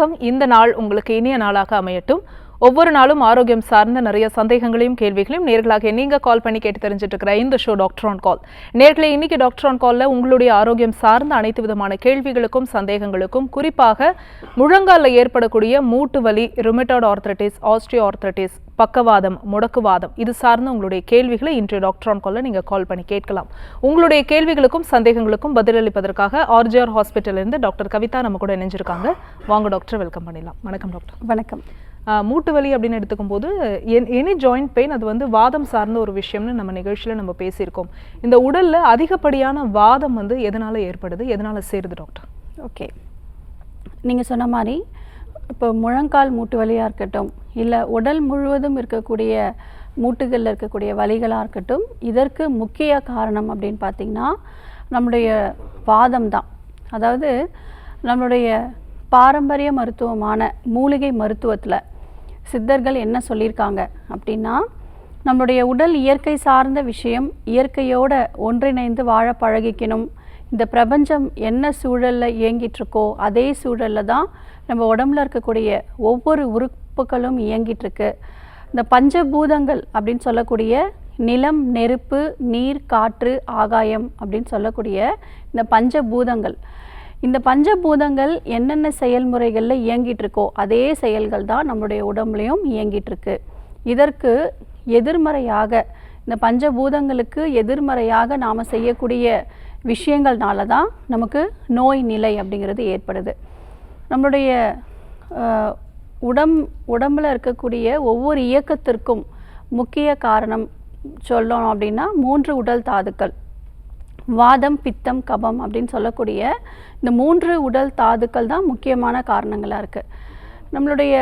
வணக்கம். இந்த நாள் உங்களுக்கு இனிய நாளாக அமையட்டும். ஒவ்வொரு நாளும் ஆரோக்கியம் சார்ந்த நிறைய சந்தேகங்களையும் கேள்விகளையும் நேர்களாக நீங்க கால் பண்ணி கேட்டு தெரிஞ்சுட்டு இருக்கிற இந்த ஷோ டாக்டர் ஆன் கால். நேர்களே, இன்னைக்கு டாக்டர் ஆன் கால்ல உங்களுடைய ஆரோக்கியம் சார்ந்த அனைத்து விதமான கேள்விகளுக்கும் சந்தேகங்களுக்கும், குறிப்பாக முழங்கால ஏற்படக்கூடிய மூட்டு வலி, ருமட்டாய்டு ஆர்த்ரைட்டிஸ், ஆஸ்டியோ ஆர்த்ரைட்டிஸ், பக்கவாதம், முடக்குவாதம், இது சார்ந்த உங்களுடைய கேள்விகளை இன்றைய டாக்டர் ஆன் கால்ல நீங்க கால் பண்ணி கேட்கலாம். உங்களுடைய கேள்விகளுக்கும் சந்தேகங்களுக்கும் பதிலளிப்பதற்காக ஆர்ஜிஆர் ஹாஸ்பிட்டல் இருந்து டாக்டர் கவிதா நம்ம கூட இணைஞ்சிருக்காங்க. வாங்க டாக்டர், வெல்கம் பண்ணிடலாம். வணக்கம் டாக்டர். வணக்கம். மூட்டு வலி அப்படின்னு எடுத்துக்கும் போது எனி ஜாயிண்ட் பெயின் அது வந்து வாதம் சார்ந்த ஒரு விஷயம்னு நம்ம நிகழ்ச்சியில் நம்ம பேசியிருக்கோம். இந்த உடல்ல அதிகப்படியான வாதம் வந்து எதனால ஏற்படுது, எதனால சேருது டாக்டர்? ஓகே, நீங்கள் சொன்ன மாதிரி இப்போ முழங்கால் மூட்டு வலியாக இருக்கட்டும், இல்லை உடல் முழுவதும் இருக்கக்கூடிய மூட்டுகளில் இருக்கக்கூடிய வலிகளாக இருக்கட்டும், இதற்கு முக்கிய காரணம் அப்படின்னு பார்த்திங்கன்னா நம்முடைய வாதம் தான். அதாவது நம்மளுடைய பாரம்பரிய மருத்துவமான மூலிகை மருத்துவத்தில் சித்தர்கள் என்ன சொல்லியிருக்காங்க அப்படின்னா, நம்மளுடைய உடல் இயற்கை சார்ந்த விஷயம், இயற்கையோடு ஒன்றிணைந்து வாழ பழகிக்கணும். இந்த பிரபஞ்சம் என்ன சூழலில் இயங்கிட்டுருக்கோ அதே சூழலில் தான் நம்ம உடம்புல இருக்கக்கூடிய ஒவ்வொரு உறுப்புகளும் இயங்கிட்டுருக்கு. இந்த பஞ்சபூதங்கள் அப்படின்னு சொல்லக்கூடிய நிலம், நெருப்பு, நீர், காற்று, ஆகாயம் அப்படின்னு சொல்லக்கூடிய இந்த பஞ்சபூதங்கள், இந்த பஞ்சபூதங்கள் என்னென்ன செயல்முறைகளில் இயங்கிட்டு இருக்கோ அதே செயல்கள் தான் நம்மளுடைய உடம்புலையும் இயங்கிட்டு இருக்கு. இதற்கு எதிர்மறையாக, இந்த பஞ்சபூதங்களுக்கு எதிர்மறையாக நாம் செய்யக்கூடிய விஷயங்கள்னால தான் நமக்கு நோய் நிலை அப்படிங்கிறது ஏற்படுது. நம்மளுடைய உடம்பில் இருக்கக்கூடிய ஒவ்வொரு இயக்கத்திற்கும் முக்கிய காரணம் சொல்லணும் அப்படின்னா 3 உடல் தாதுக்கள், வாதம், பித்தம், கபம் அப்படின்னு சொல்லக்கூடிய இந்த 3 உடல் தாதுக்கள் தான் முக்கியமான காரணங்களாக இருக்குது. நம்மளுடைய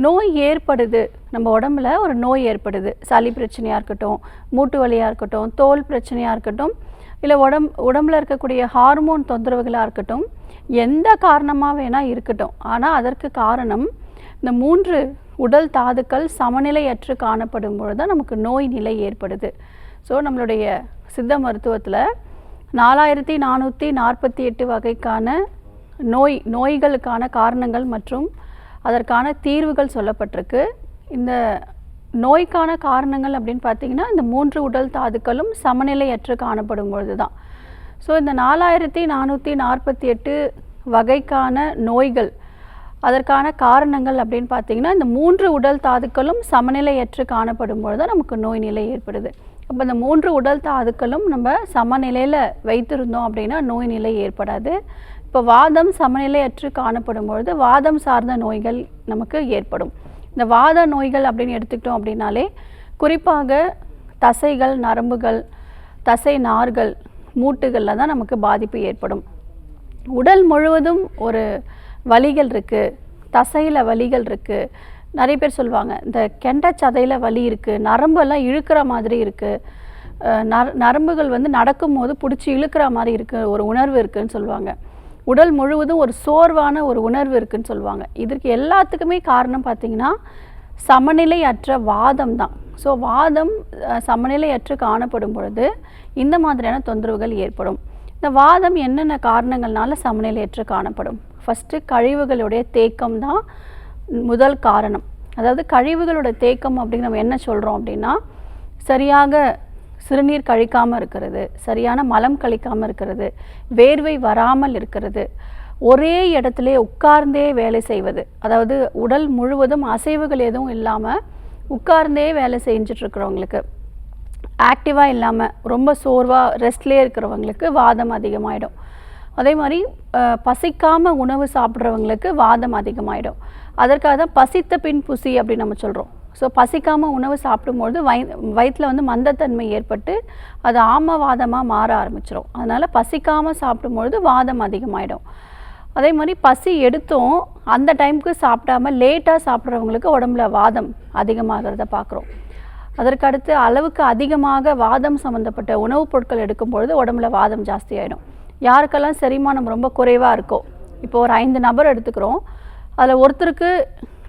நோய் ஏற்படுது, நம்ம உடம்புல ஒரு நோய் ஏற்படுது, சளி பிரச்சனையாக இருக்கட்டும், மூட்டு வலியாக இருக்கட்டும், தோல் பிரச்சனையாக இருக்கட்டும், இல்லை உடம்புல இருக்கக்கூடிய ஹார்மோன் தொந்தரவுகளாக இருக்கட்டும், எந்த காரணமாக வேணால் இருக்கட்டும், ஆனால் அதற்கு காரணம் இந்த 3 உடல் தாதுக்கள் சமநிலையற்று காணப்படும் பொழுது தான் நமக்கு நோய் நிலை ஏற்படுது. ஸோ நம்மளுடைய சித்த மருத்துவத்தில் 4448 வகைக்கான நோய்களுக்கான காரணங்கள் மற்றும் அதற்கான தீர்வுகள் சொல்லப்பட்டிருக்கு. இந்த நோய்க்கான காரணங்கள் அப்படின்னு பார்த்திங்கன்னா இந்த 3 உடல் தாதுக்களும் சமநிலையற்று காணப்படும் பொழுது தான். ஸோ இந்த 4448 வகைக்கான நோய்கள், அதற்கான காரணங்கள் அப்படின்னு பார்த்திங்கன்னா இந்த 3 உடல் தாதுக்களும் சமநிலையற்று காணப்படும் பொழுது தான் நமக்கு நோய் நிலை ஏற்படுது. அப்போ இந்த 3 உடல் தாதுக்களும் நம்ம சமநிலையில் வைத்திருந்தோம் அப்படின்னா நோய் நிலை ஏற்படாது. இப்போ வாதம் சமநிலையற்று காணப்படும் பொழுது வாதம் சார்ந்த நோய்கள் நமக்கு ஏற்படும். இந்த வாத நோய்கள் அப்படின்னு எடுத்துக்கிட்டோம் அப்படின்னாலே குறிப்பாக தசைகள், நரம்புகள், தசை நார்கள், மூட்டுகளில் தான் நமக்கு பாதிப்பு ஏற்படும். உடல் முழுவதும் ஒரு வலிகள் இருக்குது, தசையில் வலிகள் இருக்குது. நிறைய பேர் சொல்லுவாங்க இந்த கெண்ட சதையில் வலி இருக்குது, நரம்பெல்லாம் இழுக்கிற மாதிரி இருக்குது, நரம்புகள் வந்து நடக்கும்போது பிடிச்சி இழுக்கிற மாதிரி இருக்குது, ஒரு உணர்வு இருக்குதுன்னு சொல்லுவாங்க. உடல் முழுவதும் ஒரு சோர்வான ஒரு உணர்வு இருக்குதுன்னு சொல்லுவாங்க. இதற்கு எல்லாத்துக்குமே காரணம் பார்த்திங்கன்னா சமநிலையற்ற வாதம் தான். ஸோ வாதம் சமநிலையற்று காணப்படும் பொழுது இந்த மாதிரியான தொந்தரவுகள் ஏற்படும். இந்த வாதம் என்னென்ன காரணங்கள்னால சமநிலையற்று காணப்படும்? ஃபஸ்ட்டு கழிவுகளுடைய தேக்கம் தான் முதல் காரணம். அதாவது கழிவுகளோட தேக்கம் அப்படின்னு நம்ம என்ன சொல்கிறோம் அப்படின்னா, சரியாக சிறுநீர் கழிக்காமல் இருக்கிறது, சரியான மலம் கழிக்காமல் இருக்கிறது, வேர்வை வராமல் இருக்கிறது, ஒரே இடத்துல உட்கார்ந்தே வேலை செய்வது, அதாவது உடல் முழுவதும் அசைவுகள் எதுவும் இல்லாமல் உட்கார்ந்தே வேலை செஞ்சிட்ருக்கிறவங்களுக்கு, ஆக்டிவாக இல்லாமல் ரொம்ப சோர்வாக ரெஸ்ட்லேயே இருக்கிறவங்களுக்கு வாதம் அதிகமாகிடும். அதே மாதிரி பசிக்காமல் உணவு சாப்பிட்றவங்களுக்கு வாதம் அதிகமாகிடும். அதற்காக தான் பசித்த பின் புசி அப்படின்னு நம்ம சொல்கிறோம். ஸோ பசிக்காமல் உணவு சாப்பிடும்பொழுது வயிற்றில் வந்து மந்தத்தன்மை ஏற்பட்டு அது ஆமவாதமாக மாற ஆரம்பிச்சிடும். அதனால் பசிக்காமல் சாப்பிடும்பொழுது வாதம் அதிகமாகிடும். அதே மாதிரி பசி எடுத்தும் அந்த டைமுக்கு சாப்பிடாம லேட்டாக சாப்பிட்றவங்களுக்கு உடம்புல வாதம் அதிகமாகிறத பார்க்குறோம். அதற்கடுத்து அளவுக்கு அதிகமாக வாதம் சம்மந்தப்பட்ட உணவுப் பொருட்கள் எடுக்கும் பொழுது உடம்புல வாதம் ஜாஸ்தி ஆகிடும். யாருக்கெல்லாம் செரிமானம் ரொம்ப குறைவாக இருக்கோ, இப்போ ஒரு 5 நபர் எடுத்துக்கிறோம், அதில் ஒருத்தருக்கு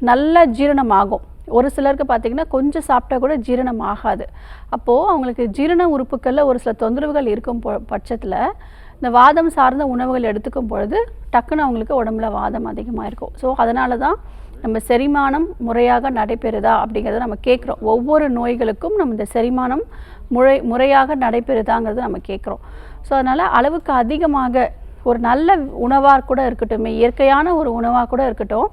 நல்ல ஜீரணம் ஆகும், ஒரு சிலருக்கு பார்த்திங்கன்னா கொஞ்சம் சாப்பிட்டா கூட ஜீரணம் ஆகாது. அப்போது அவங்களுக்கு ஜீரண உறுப்புகளில் ஒரு சில தொந்தரவுகள் இருக்கும் பட்சத்தில் இந்த வாதம் சார்ந்த உணவுகள் எடுத்துக்கும் பொழுது டக்குன்னு அவங்களுக்கு உடம்புல வாதம் அதிகமாக இருக்கும். ஸோ அதனால தான் நம்ம செரிமானம் முறையாக நடைபெறுதா அப்படிங்கிறத நம்ம கேட்குறோம். ஒவ்வொரு நோய்களுக்கும் நம்ம இந்த செரிமானம் முறையாக நடைபெறுதாங்கிறத நம்ம கேட்குறோம். ஸோ அதனால் அளவுக்கு அதிகமாக ஒரு நல்ல உணவாக கூட இருக்கட்டும், இயற்கையான ஒரு உணவாக கூட இருக்கட்டும்,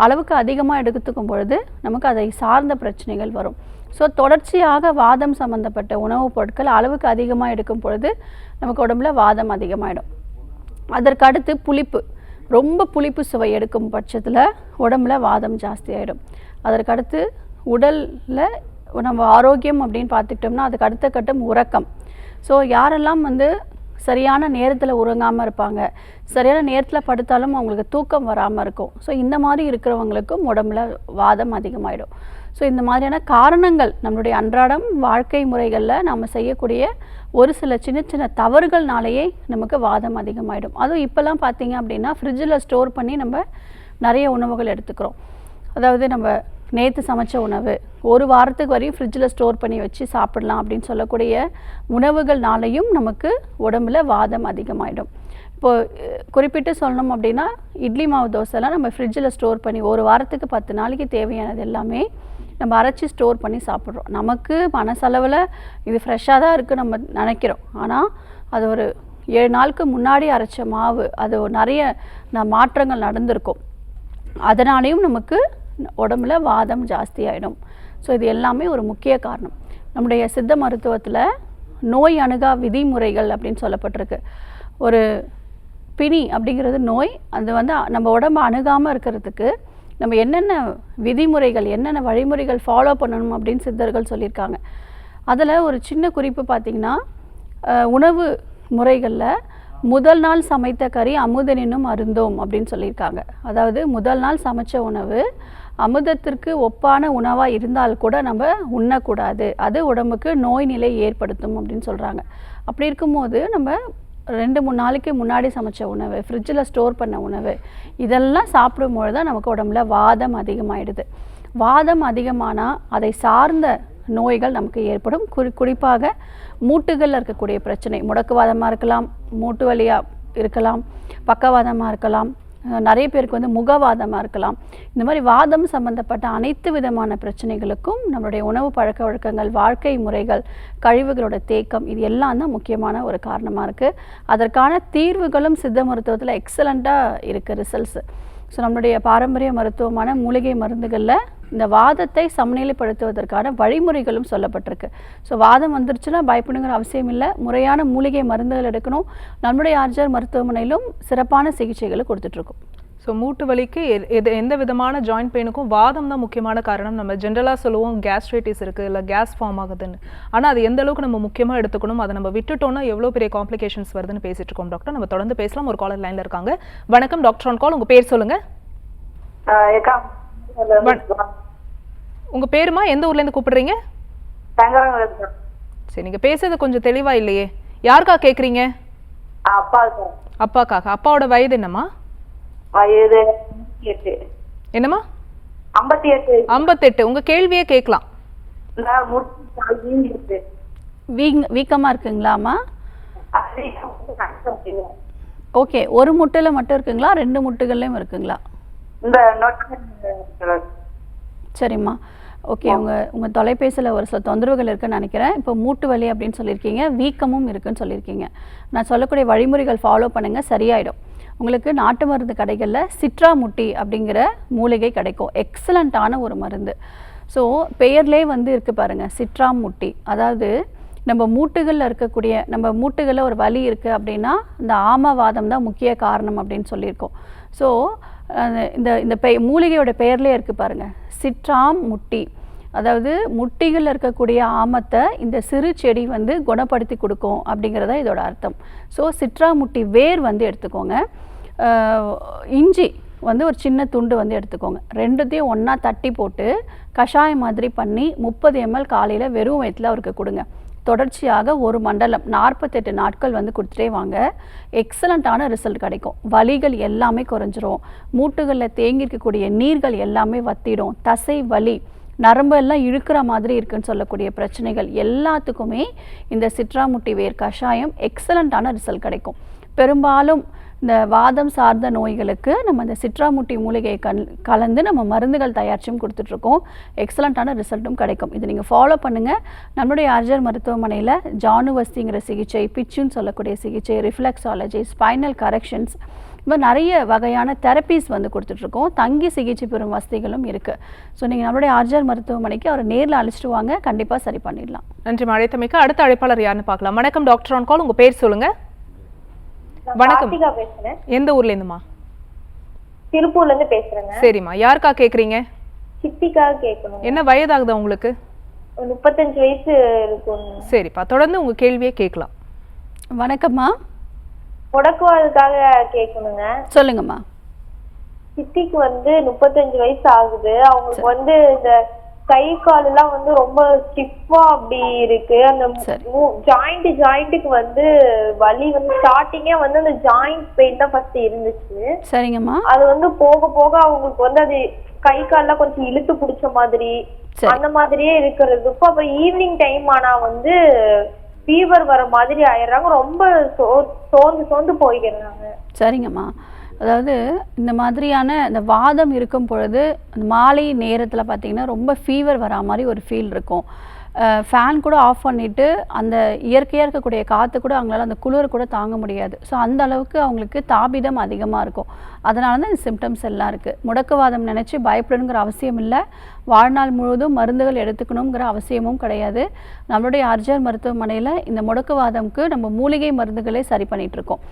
அளவுக்கு அதிகமாக எடுத்துக்கும் பொழுது நமக்கு அதை சார்ந்த பிரச்சனைகள் வரும். ஸோ தொடர்ச்சியாக வாதம் சம்மந்தப்பட்ட உணவுப் பொருட்கள் அளவுக்கு அதிகமாக எடுக்கும் பொழுது நமக்கு உடம்புல வாதம் அதிகமாகிடும். அதற்கு அடுத்து புளிப்பு, ரொம்ப புளிப்பு சுவை எடுக்கும் பட்சத்தில் உடம்புல வாதம் ஜாஸ்தி ஆகிடும். அதற்கு அடுத்து உடலில் நம்ம ஆரோக்கியம் அப்படின்னு பார்த்துக்கிட்டோம்னா அதுக்கு அடுத்த கட்டம் உறக்கம். ஸோ யாரெல்லாம் சரியான நேரத்தில் உறங்காமல் இருப்பாங்க, சரியான நேரத்தில் படுத்தாலும் அவங்களுக்கு தூக்கம் வராமல் இருக்கும். ஸோ இந்த மாதிரி இருக்கிறவங்களுக்கும் உடம்புல வாதம் அதிகமாகிடும். ஸோ இந்த மாதிரியான காரணங்கள் நம்மளுடைய அன்றாடம் வாழ்க்கை முறைகளில் நம்ம செய்யக்கூடிய ஒரு சில சின்ன சின்ன தவறுகள்னாலேயே நமக்கு வாதம் அதிகமாகிடும். அதுவும் இப்போல்லாம் பார்த்தீங்க அப்படின்னா ஃப்ரிட்ஜில் ஸ்டோர் பண்ணி நம்ம நிறைய உணவுகள் எடுத்துக்கிறோம். அதாவது நம்ம நேற்று சமைச்ச உணவு ஒரு வாரத்துக்கு வரையும் ஃப்ரிட்ஜில் ஸ்டோர் பண்ணி வச்சு சாப்பிடலாம் அப்படின்னு சொல்லக்கூடிய உணவுகள்னாலையும் நமக்கு உடம்புல வாதம் அதிகமாகிடும். இப்போது குறிப்பிட்டு சொல்லணும் அப்படின்னா இட்லி மாவு தோசைலாம் நம்ம ஃப்ரிட்ஜில் ஸ்டோர் பண்ணி ஒரு வாரத்துக்கு 10 நாளைக்கு தேவையானது எல்லாமே நம்ம அரைச்சி ஸ்டோர் பண்ணி சாப்பிட்றோம். நமக்கு மனசளவில் இது ஃப்ரெஷ்ஷாக தான் இருக்குது நம்ம நினைக்கிறோம். ஆனால் அது ஒரு 7 நாளுக்கு முன்னாடி அரைச்ச மாவு, அது நிறைய மாற்றங்கள் நடந்திருக்கும். அதனாலேயும் நமக்கு உடம்புல வாதம் ஜாஸ்தி ஆகிடும். ஸோ இது எல்லாமே ஒரு முக்கிய காரணம். நம்முடைய சித்த மருத்துவத்தில் நோய் அணுகா விதிமுறைகள் அப்படின்னு சொல்லப்பட்டிருக்கு. ஒரு பிணி அப்படிங்கிறது நோய், அது நம்ம உடம்பை அணுகாமல் இருக்கிறதுக்கு நம்ம என்னென்ன விதிமுறைகள், என்னென்ன வழிமுறைகள் ஃபாலோ பண்ணணும் அப்படின்னு சித்தர்கள் சொல்லியிருக்காங்க. அதில் ஒரு சின்ன குறிப்பு பார்த்திங்கன்னா, உணவு முறைகளில் முதல் நாள் சமைத்த கறி அமுதனினும் அருந்தோம் அப்படின்னு சொல்லியிருக்காங்க. அதாவது முதல் நாள் சமைச்ச உணவு அமுதத்திற்கு ஒப்பான உணவாக இருந்தால் கூட நம்ம உண்ணக்கூடாது, அது உடம்புக்கு நோய் நிலை ஏற்படுத்தும் அப்படின்னு சொல்கிறாங்க. அப்படி இருக்கும்போது நம்ம 2-3 நாளைக்கு முன்னாடி சமைச்ச உணவு, ஃப்ரிட்ஜில் ஸ்டோர் பண்ண உணவு, இதெல்லாம் சாப்பிடும்பொழுது தான் நமக்கு உடம்புல வாதம் அதிகமாகிடுது. வாதம் அதிகமானால் அதை சார்ந்த நோய்கள் நமக்கு ஏற்படும். குறிப்பாக மூட்டுகளில் இருக்கக்கூடிய பிரச்சனை, முடக்குவாதமாக இருக்கலாம், மூட்டு வலியாக இருக்கலாம், பக்கவாதமாக இருக்கலாம், நிறைய பேருக்கு முகவாதமாக இருக்கலாம். இந்த மாதிரி வாதம் சம்பந்தப்பட்ட அனைத்து விதமான பிரச்சனைகளுக்கும் நம்மளுடைய உணவு பழக்க வழக்கங்கள், வாழ்க்கை முறைகள், கழிவுகளோட தேக்கம், இது எல்லாம் தான் முக்கியமான ஒரு காரணமாக இருக்குது. அதற்கான தீர்வுகளும் சித்த மருத்துவத்தில் எக்ஸலண்ட்டாக இருக்குது ரிசல்ட்ஸு. ஸோ நம்மளுடைய பாரம்பரிய மருத்துவமான மூலிகை மருந்துகளில் இந்த வாதத்தை சமநிலைப்படுத்துவதற்கான வழிமுறைகளும் சொல்லப்பட்டிருக்கு. ஸோ வாதம் வந்துருச்சுன்னா பயப்படுங்கிற அவசியம் இல்லை. முறையான மூலிகை மருந்துகள் எடுக்கணும். நம்முடைய ஆர்ஜர் மருத்துவமனையிலும் சிறப்பான சிகிச்சைகளை கொடுத்துட்ருக்கோம். ஸோ மூட்டு வலிக்கு எந்த விதமான ஜாயிண்ட் பெயினுக்கும் வாதம் தான் முக்கியமான காரணம். நம்ம ஜென்ரலாக சொல்லுவோம் கேஸ்ட்ரைட்டிஸ் இருக்குது, இல்லை கேஸ் ஃபார்ம் ஆகுதுன்னு. ஆனால் அது எந்த அளவுக்கு நம்ம முக்கியமாக எடுத்துக்கணும், அதை நம்ம விட்டுட்டோம்னா எவ்வளோ பெரிய காம்ப்ளிகேஷன்ஸ் வருதுன்னு பேசிட்டு இருக்கோம் டாக்டர். நம்ம தொடர்ந்து பேசலாம். ஒரு காலர் லைனில் இருக்காங்க. வணக்கம் டாக்டர் ஆன் கால். உங்கள் பேர் சொல்லுங்கள். உங்கள் பேருமா, எந்த ஊர்லேருந்து கூப்பிடுறீங்க? சரி, நீங்கள் பேசுறது கொஞ்சம் தெளிவாக இல்லையே. யாருக்கா கேட்குறீங்க? அப்பாக்காக. அப்பாவோட வயது என்னம்மா? என்னம்மா? 58. உங்க கேள்வியே கேட்கலாம். வீக்கமா இருக்குங்களாமா? ஓகே, ஒரு முட்டையில மட்டும் இருக்குங்களா, 2 முட்டுகள்லயும் இருக்குங்களா? சரிம்மா, ஓகே. உங்க தொலைபேசியில் ஒரு சில தொந்தரவுகள் இருக்குன்னு நினைக்கிறேன். இப்போ மூட்டு வலி அப்படின்னு சொல்லியிருக்கீங்க, வீக்கமும் இருக்குன்னு சொல்லியிருக்கீங்க. நான் சொல்லக்கூடிய வழிமுறைகள் ஃபாலோ பண்ணுங்க, சரியாயிடும். உங்களுக்கு நாட்டு மருந்து கடைகளில் சிட்ராமுட்டி அப்படிங்கிற மூலிகை கிடைக்கும். எக்ஸலண்ட்டான ஒரு மருந்து. ஸோ பெயர்லே இருக்குது பாருங்கள், சிட்ராமுட்டி. அதாவது நம்ம மூட்டுகளில் இருக்கக்கூடிய, நம்ம மூட்டுகளில் ஒரு வலி இருக்குது அப்படின்னா இந்த ஆமவாதம் தான் முக்கிய காரணம் அப்படின்னு சொல்லியிருக்கோம். ஸோ இந்த மூலிகையோட பெயர்லே இருக்குது பாருங்கள், சிட்ராமுட்டி. அதாவது முட்டிகளில் இருக்கக்கூடிய ஆமத்தை இந்த சிறு செடி குணப்படுத்தி கொடுக்கும் அப்படிங்கிறத இதோட அர்த்தம். ஸோ சிட்ராமுட்டி வேர் எடுத்துக்கோங்க. இஞ்சி ஒரு சின்ன துண்டு எடுத்துக்கோங்க. ரெண்டுத்தையும் ஒன்றா தட்டி போட்டு கஷாயம் மாதிரி பண்ணி 30 ml காலையில் வெறும் வயிற்றில் அவருக்கு கொடுங்க. தொடர்ச்சியாக ஒரு மண்டலம் 48 நாட்கள் கொடுத்துட்டே வாங்க. எக்ஸலண்ட்டான ரிசல்ட் கிடைக்கும். வலிகள் எல்லாமே குறைஞ்சிரும். மூட்டுகளில் தேங்கி இருக்கக்கூடிய நீர்கள் எல்லாமே வத்திடும். தசை வலி, நரம்பு எல்லாம் இழுக்கிற மாதிரி இருக்குன்னு சொல்லக்கூடிய பிரச்சனைகள் எல்லாத்துக்குமே இந்த சிட்ராமுட்டி வேர் கஷாயம் எக்ஸலண்ட்டான ரிசல்ட் கிடைக்கும். பெரும்பாலும் இந்த வாதம் சார்ந்த நோய்களுக்கு நம்ம இந்த சிட்ராமுட்டி மூலிகையை கலந்து நம்ம மருந்துகள் தயாரிச்சும் கொடுத்துட்ருக்கோம். எக்ஸலண்ட்டான ரிசல்ட்டும் கிடைக்கும். இது நீங்கள் ஃபாலோ பண்ணுங்கள். நம்மளுடைய ஆர்ஜர் மருத்துவமனையில் ஜானுவஸ்திங்கிற சிகிச்சை, பிச்சுன்னு சொல்லக்கூடிய சிகிச்சை, ரிஃப்ளெக்ஸாலஜி, ஸ்பைனல் கரெக்ஷன்ஸ், இந்த மாதிரி நிறைய வகையான தெரப்பீஸ் வந்து கொடுத்துட்ருக்கோம். தங்கி சிகிச்சை பெறும் வசதிகளும் இருக்குது. ஸோ நீங்கள் நம்மளுடைய ஆர்ஜர் மருத்துவமனைக்கு அவரை நேரில் அழைச்சிட்டு வாங்க, கண்டிப்பாக சரி பண்ணிடலாம். நன்றி அழைத்தமைக்கு. அடுத்த அழைப்பாளர் யாருன்னு பார்க்கலாம். வணக்கம் டாக்டர் ஆன் கால், உங்கள் பேர் சொல்லுங்கள். வணக்கம், எந்த ஊர்ல இருந்துமா? திருப்பூர்ல இருந்து பேசுறேங்க. சரிம்மா, யாருக்கா கேக்குறீங்க? சித்திக்காக கேட்கணும். என்ன வயதாகுதா உங்களுக்கு? 35 வயசு இருக்கும். சரிப்பா, தொடர்ந்து உங்க கேள்வியை கேட்கலாம். வணக்கம்மா. முடக்குவாதுக்காக கேட்கணுங்க. சொல்லுங்கம்மா. சித்திக்கு வந்து 35 வயசு ஆகுது. அவங்களுக்கு வந்து இந்த கை கால் எல்லாம் வந்து ரொம்ப ஸ்டிஃபா அப்படி இருக்கு. அந்த ஜாயிண்ட்டுக்கு வந்து வலி வந்து ஸ்டார்டிங்கே வந்து அந்த ஜாயிண்ட் பெயின் தான் ஃபர்ஸ்ட் இருந்துச்சு. சரிங்கம்மா. அது வந்து போக போக அவங்களுக்கு வந்து அது கை கால்லாம் கொஞ்சம் இழுத்து பிடிச்ச மாதிரி அந்த மாதிரியே இருக்கிறதுக்கு அப்புறம் ஈவினிங் டைம் ஆனா வந்து ஃபீவர் வர மாதிரி ஆயிடுறாங்க. ரொம்ப சோர்ந்து போய்கிறாங்க. சரிங்கம்மா. அதாவது இந்த மாதிரியான இந்த வாதம் இருக்கும் பொழுது மாலை நேரத்தில் பார்த்திங்கன்னா ரொம்ப ஃபீவர் வரா மாதிரி ஒரு ஃபீல் இருக்கும். ஃபேன் கூட ஆஃப் பண்ணிவிட்டு அந்த இயற்கையாக இருக்கக்கூடிய காற்று கூட அவங்களால அந்த குளிர் கூட தாங்க முடியாது. ஸோ அந்த அளவுக்கு அவங்களுக்கு தாபிதம் அதிகமாக இருக்கும். அதனால தான் இந்த சிம்டம்ஸ் எல்லாம் இருக்குது. முடக்குவாதம் நினச்சி பயப்படணுங்கிற அவசியம் இல்லை. வாழ்நாள் முழுவதும் மருந்துகள் எடுத்துக்கணுங்கிற அவசியமும் கிடையாது. நம்மளுடைய ஆர்ஜர் மருத்துவமனையில் இந்த முடக்குவாதம்க்கு நம்ம மூலிகை மருந்துகளே சரி பண்ணிகிட்ருக்கோம்.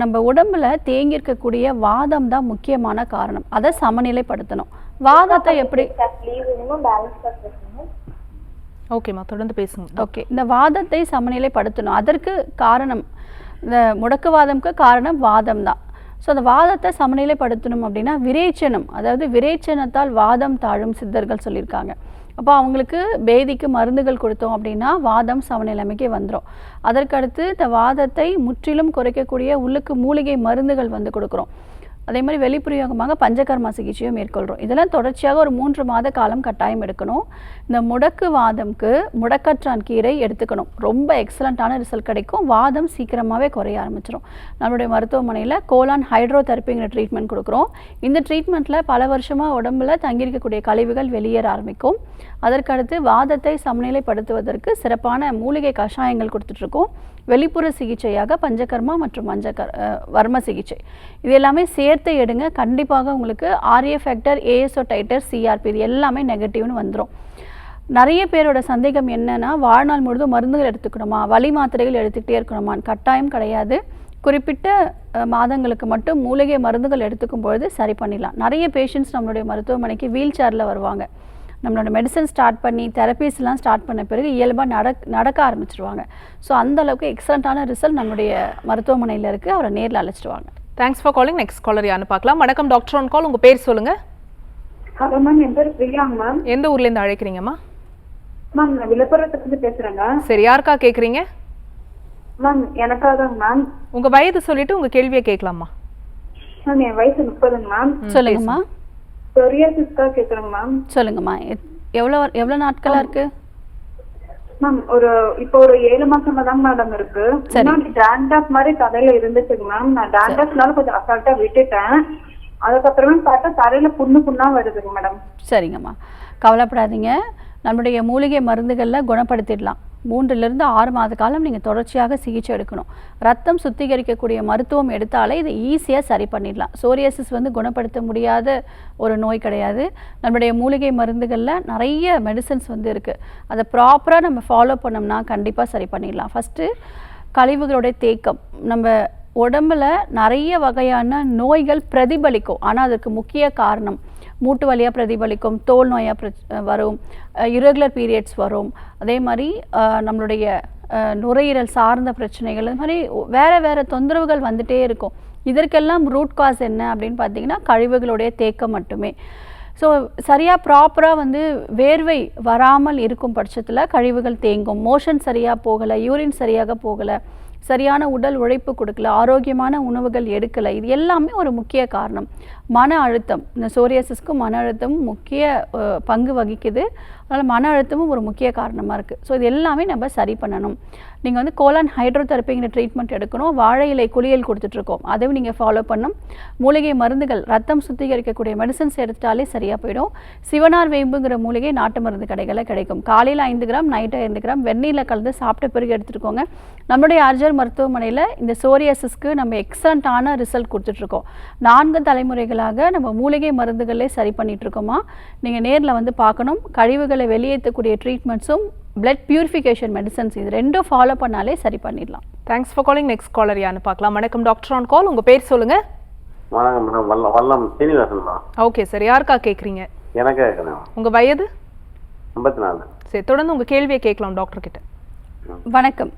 நம்ம உடம்புல தேங்கி இருக்கக்கூடிய வாதம் தான் முக்கியமான காரணம். அதை சமநிலைப்படுத்தணும். வாதத்தை எப்படி? ஓகேம்மா, தொடர்ந்து பேசுங்க. ஓகே, இந்த வாதத்தை சமநிலைப்படுத்தணும். அதற்கு காரணம் இந்த முடக்குவாதம்க்கு காரணம் வாதம் தான். ஸோ அந்த வாதத்தை சமநிலைப்படுத்தணும் அப்படின்னா விரேச்சனம், அதாவது விரேச்சனத்தால் வாதம் தாழும் சித்தர்கள் சொல்லியிருக்காங்க. அப்போ அவங்களுக்கு பேதிக்கு மருந்துகள் கொடுத்தோம் அப்படின்னா வாதம் சமநிலைமைக்கு வந்துடும். அதற்கடுத்து இந்த வாதத்தை முற்றிலும் குறைக்கக்கூடிய உள்ளுக்கு மூலிகை மருந்துகள் வந்து கொடுக்குறோம். அதே மாதிரி வெளிப்பிரயோகமாக பஞ்சகர்மா சிகிச்சையும் மேற்கொள்கிறோம். இதெல்லாம் தொடர்ச்சியாக ஒரு 3 மாத காலம் கட்டாயம் எடுக்கணும். இந்த முடக்கு வாதம்க்கு முடக்கற்றான் கீரை எடுத்துக்கணும். ரொம்ப எக்ஸலண்ட்டான ரிசல்ட் கிடைக்கும். வாதம் சீக்கிரமாகவே குறைய ஆரம்பிச்சிடும். நம்மளுடைய மருத்துவமனையில் கோலான் ஹைட்ரோதெரப்பிங்கிற ட்ரீட்மெண்ட் கொடுக்குறோம். இந்த ட்ரீட்மெண்ட்டில் பல வருஷமாக உடம்புல தங்கியிருக்கக்கூடிய கழிவுகள் வெளியேற ஆரம்பிக்கும். அதற்கடுத்து வாதத்தை சமநிலைப்படுத்துவதற்கு சிறப்பான மூலிகை கஷாயங்கள் கொடுத்துட்ருக்கோம். வெளிப்புற சிகிச்சையாக பஞ்சகர்மா மற்றும் வர்ம சிகிச்சை இது எல்லாமே சேர்த்து எடுங்க. கண்டிப்பாக உங்களுக்கு RA factor, ASO titre, CRP இது எல்லாமே நெகட்டிவ்னு வந்துடும். நிறைய பேரோட சந்தேகம் என்னென்னா வாழ்நாள் முழுதும் மருந்துகள் எடுத்துக்கணுமா, வலி மாத்திரைகள் எடுத்துக்கிட்டே இருக்கணுமான்னு. கட்டாயம் கிடையாது. குறிப்பிட்ட மாதங்களுக்கு மட்டும் மூலிகை மருந்துகள் எடுத்துக்கும் பொழுது சரி பண்ணிடலாம். நிறைய பேஷண்ட்ஸ் நம்மளுடைய மருத்துவமனைக்கு வீல் சேரில் வருவாங்க. நம்மளோட மெடிசன் ஸ்டார்ட் பண்ணி தெரப்பீஸ்லாம் ஸ்டார்ட் பண்ண பிறகு இயல்பாக நடக்க ஆரம்பிச்சிருவாங்க. ஸோ அந்தளவுக்கு எக்ஸலண்ட்டான ரிசல்ட் நம்மளுடைய மருத்துவமனையில் இருக்குது. அவரை நேரில் அழைச்சிட்டு வாங்க. Thanks for calling. Next caller யாருன்னு பார்க்கலாம். வணக்கம் டாக்டர் ஆன் கால், உங்கள் பேர் சொல்லுங்கள். ஹலோ மேம், என் பேர் பிரியாங்க மேம். எந்த ஊர்லேருந்து அழைக்கிறீங்கம்மா? மேம், நான் விழுப்புரத்துலேருந்து பேசுகிறேங்க. சரி, யாருக்கா கேட்குறீங்க? மேம், எனக்காக தாங்க மேம். உங்கள் வயது சொல்லிவிட்டு உங்கள் கேள்வியை கேட்கலாமா? மேம், என் வயசு 30ங்க மேம். சொல்லுங்கம்மா. சொரியாசிஸ்க்காக கேட்குறேங்க மேம். சொல்லுங்கம்மா. எவ்வளோ நாட்களாக இருக்குது மேம்? இப்போ ஒரு 7 மாசமா தான் மேடம் இருக்கு. முன்னாடி டேண்ட்ரஃப் மாதிரி தலையில இருந்துச்சுங்க மேம். நான் டேண்ட்ரஃப்னால கொஞ்சம் அசால்ட்டா விட்டுட்டேன். அதுக்கப்புறமே பார்த்தா தலையில புண்ணா வருதுங்க மேடம். சரிங்கம்மா, கவலைப்படாதீங்க. நம்மளுடைய மூலிகை மருந்துகளில் குணப்படுத்திடலாம். 3லிருந்து 6 மாத காலம் நீங்கள் தொடர்ச்சியாக சிகிச்சை எடுக்கணும். ரத்தம் சுத்திகரிக்கக்கூடிய மருத்துவம் எடுத்தாலே இதை ஈஸியாக சரி பண்ணிடலாம். சோரியாசிஸ் வந்து குணப்படுத்த முடியாத ஒரு நோய் கிடையாது. நம்மளுடைய மூலிகை மருந்துகளில் நிறைய மெடிசன்ஸ் வந்து இருக்குது. அதை ப்ராப்பராக நம்ம ஃபாலோ பண்ணோம்னா கண்டிப்பாக சரி பண்ணிடலாம். ஃபஸ்ட்டு கழிவுகளுடைய தேக்கம். நம்ம உடம்புல நிறைய வகையான நோய்கள் பிரதிபலிக்கும். ஆனால் அதுக்கு முக்கிய காரணம் மூட்டு வலியாக பிரதிபலிக்கும், தோல் நோயாக வரும், இரெகுலர் பீரியட்ஸ் வரும், அதே மாதிரி நம்மளுடைய நுரையீரல் சார்ந்த பிரச்சனைகள், அது மாதிரி வேறு தொந்தரவுகள் வந்துகிட்டே இருக்கும். இதற்கெல்லாம் ரூட் காஸ் என்ன அப்படின்னு பார்த்தீங்கன்னா கழிவுகளுடைய தேக்கம் மட்டுமே. ஸோ சரியாக ப்ராப்பராக வந்து வேர்வை வராமல் இருக்கும் பட்சத்தில் கழிவுகள் தேங்கும். மோஷன் சரியாக போகலை, யூரின் சரியாக போகலை, சரியான உடல் உழைப்பு கொடுக்கல, ஆரோக்கியமான உணவுகள் எடுக்கலை, இது எல்லாமே ஒரு முக்கிய காரணம். மன அழுத்தம், இந்த சோரியாசிஸ்க்கு மன அழுத்தம் முக்கிய பங்கு வகிக்குது. அதனால் மன அழுத்தமும் ஒரு முக்கிய காரணமாக இருக்குது. ஸோ இது எல்லாமே நம்ம சரி பண்ணணும். நீங்கள் வந்து கோலான் ஹைட்ரோதெரப்பிங்கிற ட்ரீட்மெண்ட் எடுக்கணும். வாழை இலை குளியல் கொடுத்துட்ருக்கோம், அதையும் நீங்கள் ஃபாலோ பண்ணணும். மூலிகை மருந்துகள், ரத்தம் சுத்திகரிக்கக்கூடிய மெடிசன்ஸ் எடுத்துட்டாலே சரியாக போயிடும். சிவனார் வேம்புங்கிற மூலிகை நாட்டு மருந்து கடைகளில் கிடைக்கும். காலையில் 5 கிராம், நைட்டு 5 கிராம் வெந்நீரில் கலந்து சாப்பிட்ட பிறகு எடுத்துகிட்டுக்கோங்க. நம்மளுடைய ஆர்ஜர் மருத்துவமனையில் இந்த சோரியாசிஸ்க்கு நம்ம எக்ஸலண்ட்டான ரிசல்ட் கொடுத்துட்ருக்கோம். 4 தலைமுறைகளாக நம்ம மூலிகை மருந்துகளே சரி பண்ணிகிட்ருக்கோமா. நீங்கள் நேரில் வந்து பார்க்கணும். கழிவுகளை வெளியேற்றக்கூடிய ட்ரீட்மெண்ட்ஸும் பிளட் பியூரிஃபிகேஷன் மெடிசன்ஸ் இது 2 ஃபாலோ பண்ணாலே சரி பண்ணிடலாம். Thanks for calling. Next caller யான்னு பார்க்கலாம். வணக்கம் டாக்டர் ஆன் கால். உங்கள் பேர் சொல்லுங்கள். வணக்கம் madam. Vallam Srinivasan madam. Okay sir, யாருக்கா கேட்குறீங்க? எனக்கே கேட்குறேன். உங்கள் வயது? 54. சரி, தொடர்ந்து உங்கள் கேள்வியை கேட்கலாம் டாக்டர் கிட்ட. வணக்கம்.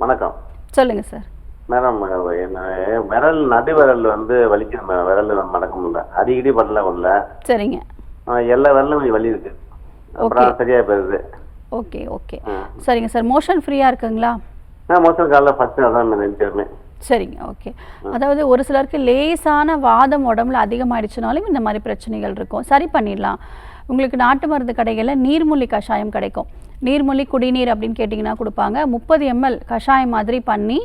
வணக்கம் சொல்லுங்கள் சார். மேடம், என்ன விரல் நடு விரல் வந்து வலிக்குது. விரல் மடக்க முடியல, அடிக்கடி பண்ணல பண்ணல. சரிங்க. எல்லா விரலும் கொஞ்சம் வலி இருக்கு, அப்புறம் சரியாக போயிருது. ஓகே ஓகே சரிங்க சார். மோஷன் ஃப்ரீயாக இருக்குங்களா? மோஷன் காலைல ஃபஸ்ட்டு அதான் நினைச்சிருமே. சரிங்க, ஓகே. அதாவது ஒரு சிலருக்கு லேசான வாதம் உடம்புல அதிகமாகிடுச்சுனாலும் இந்த மாதிரி பிரச்சனைகள் இருக்கும், சரி பண்ணிடலாம். உங்களுக்கு நாட்டு மருந்து கடைகளில் நீர்மூலி கஷாயம் கிடைக்கும். நீர்மூலி குடிநீர் அப்படின்னு கேட்டிங்கன்னா கொடுப்பாங்க. 30 ml கஷாயம் மாதிரி பண்ணி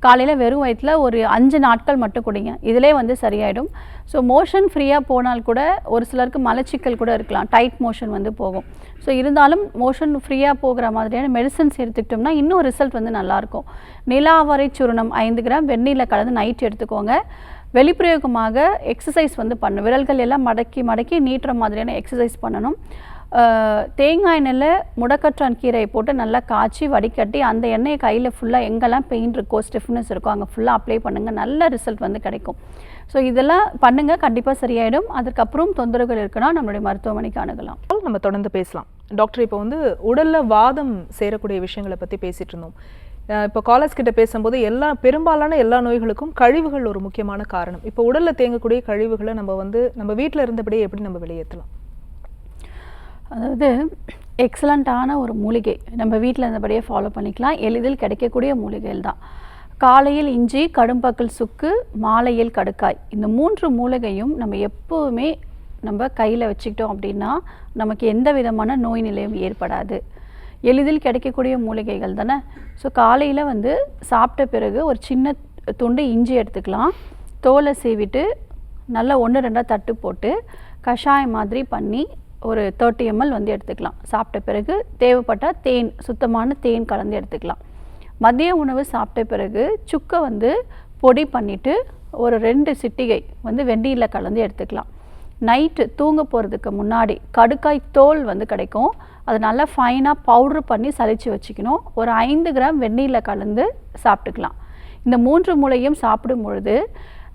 காலையில் வெறும் வயிற்றில் ஒரு 5 நாட்கள் மட்டும் குடிங்க. இதிலே வந்து சரியாயிடும். ஸோ மோஷன் ஃப்ரீயாக போனால் கூட ஒரு சிலருக்கு மலச்சிக்கல் கூட இருக்கலாம், டைட் மோஷன் வந்து போகும். ஸோ இருந்தாலும் மோஷன் ஃப்ரீயாக போகிற மாதிரியான மெடிசன்ஸ் எடுத்துக்கிட்டோம்னா இன்னும் ரிசல்ட் வந்து நல்லாயிருக்கும். நிலாவரை சூரணம் 5 கிராம் வெந்நீரில் கலந்து நைட் எடுத்துக்கோங்க. வெளிப்பிரயோகமாக எக்ஸசைஸ் வந்து பண்ணணும். விரல்கள் எல்லாம் மடக்கி மடக்கி நீட்டுற மாதிரியான எக்ஸசைஸ் பண்ணணும். தேங்காய் எண்ணெயில் முடக்கற்றான் கீரையை போட்டு நல்லா காய்ச்சி வடிகட்டி அந்த எண்ணெயை கையில் ஃபுல்லாக எங்கெல்லாம் பெயின் இருக்கோ, ஸ்டிஃப்னஸ் இருக்கோ அங்கே ஃபுல்லாக அப்ளை பண்ணுங்கள். நல்ல ரிசல்ட் வந்து கிடைக்கும். ஸோ இதெல்லாம் பண்ணுங்கள், கண்டிப்பாக சரியாயிடும். அதுக்கப்புறம் தொந்தரவுகள் இருக்குன்னா நம்மளுடைய மருத்துவமனைக்கு அணுகலாம். நம்ம தொடர்ந்து பேசலாம். டாக்டர், இப்போ வந்து உடலில் வாதம் சேரக்கூடிய விஷயங்களை பற்றி பேசிகிட்டு இருந்தோம். இப்போ காலர்ஸ் கிட்ட பேசும்போது பெரும்பாலான எல்லா நோய்களுக்கும் கழிவுகள் ஒரு முக்கியமான காரணம். இப்போ உடலில் தேங்கக்கூடிய கழிவுகளை நம்ம வீட்டில் இருந்தபடியே எப்படி நம்ம வெளியேற்றலாம்? அதாவது எக்ஸலண்ட்டான ஒரு மூலிகை நம்ம வீட்டில் இருந்தபடியே ஃபாலோ பண்ணிக்கலாம். எளிதில் கிடைக்கக்கூடிய மூலிகைகள் தான். காலையில் இஞ்சி, கடும்பக்கல் சுக்கு, மாலையில் கடுக்காய், இந்த 3 மூலிகையும் நம்ம எப்போவுமே நம்ம கையில் வச்சுக்கிட்டோம் அப்படின்னா நமக்கு எந்த விதமான நோய் நிலையும் ஏற்படாது. எளிதில் கிடைக்கக்கூடிய மூலிகைகள் தானே. ஸோ காலையில் வந்து சாப்பிட்ட பிறகு ஒரு சின்ன துண்டு இஞ்சி எடுத்துக்கலாம். தோலை சீவிட்டு நல்லா 1-2 தட்டு போட்டு கஷாயம் மாதிரி பண்ணி ஒரு 30 ml வந்து எடுத்துக்கலாம். சாப்பிட்ட பிறகு தேவைப்பட்டால் தேன், சுத்தமான தேன் கலந்து எடுத்துக்கலாம். மதிய உணவு சாப்பிட்ட பிறகு சுக்கை வந்து பொடி பண்ணிவிட்டு ஒரு 2 சிட்டிகை வந்து வெந்நீரில் கலந்து எடுத்துக்கலாம். நைட்டு தூங்க போகிறதுக்கு முன்னாடி கடுக்காய் தோல் வந்து கிடைக்கும், அதை நல்லா ஃபைனாக பவுட்ரு பண்ணி சலிச்சு வச்சுக்கணும். ஒரு 5 கிராம் வெந்நீரில் கலந்து சாப்பிட்டுக்கலாம். இந்த 3 மூலையும் சாப்பிடும் பொழுது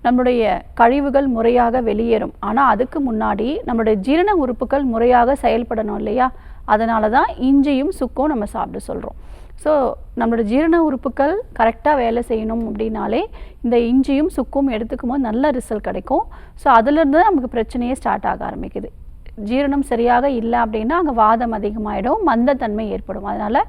நம்மளுடைய கழிவுகள் முறையாக வெளியேறும். ஆனால் அதுக்கு முன்னாடி நம்மளுடைய ஜீரண உறுப்புகள் முறையாக செயல்படணும் இல்லையா? அதனால தான் இஞ்சியும் சுக்கும் நம்ம சாப்பிட சொல்கிறோம். ஸோ நம்மளோட ஜீரண உறுப்புகள் கரெக்டாக வேலை செய்யணும் அப்படின்னாலே இந்த இஞ்சியும் சுக்கும் எடுத்துக்கும் போது நல்ல ரிசல்ட் கிடைக்கும். ஸோ அதுலேருந்து தான் நமக்கு பிரச்சனையே ஸ்டார்ட் ஆக ஆரம்பிக்குது. ஜீரணம் சரியாக இல்லை அப்படின்னா அங்கே வாதம் அதிகமாகிடும், மந்தத்தன்மை ஏற்படும். அதனால்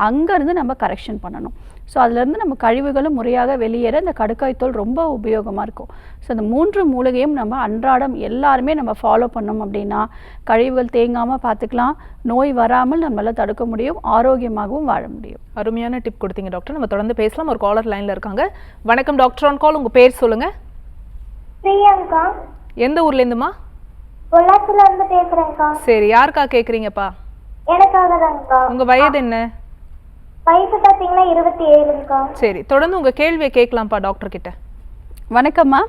அங்கேருந்து நம்ம கரெக்ஷன் பண்ணணும். ஸோ அதுலேருந்து நம்ம கழிவுகளும் முறையாக வெளியேற இந்த கடுக்காய் தோல் ரொம்ப உபயோகமாக இருக்கும். ஸோ இந்த 3 மூலிகையும் நம்ம அன்றாடம் எல்லாருமே நம்ம ஃபாலோ பண்ணோம் அப்படின்னா கழிவுகள் தேங்காமல் பார்த்துக்கலாம், நோய் வராமல் நம்மளால் தடுக்க முடியும், ஆரோக்கியமாகவும் வாழ முடியும். அருமையான டிப் கொடுத்தீங்க டாக்டர். நம்ம தொடர்ந்து பேசலாம். ஒரு காலர் லைனில் இருக்காங்க. வணக்கம் டாக்டர் ஆன் கால். உங்கள் பேர் சொல்லுங்கள். பிரியங்கா. எந்த ஊர்லேருந்துமா? பொள்ளாச்சில இருந்து பேசுறேன்க்கா. சரி, யாருக்கா கேட்குறீங்கப்பா? எனக்காக தான்க்கா. உங்கள் வயது என்ன? வயசு பார்த்தீங்கன்னா 27க்கா. சரி, தொடர்ந்து உங்கள் கேள்வியை கேட்கலாம்ப்பா டாக்டர் கிட்ட. வணக்கம்மா.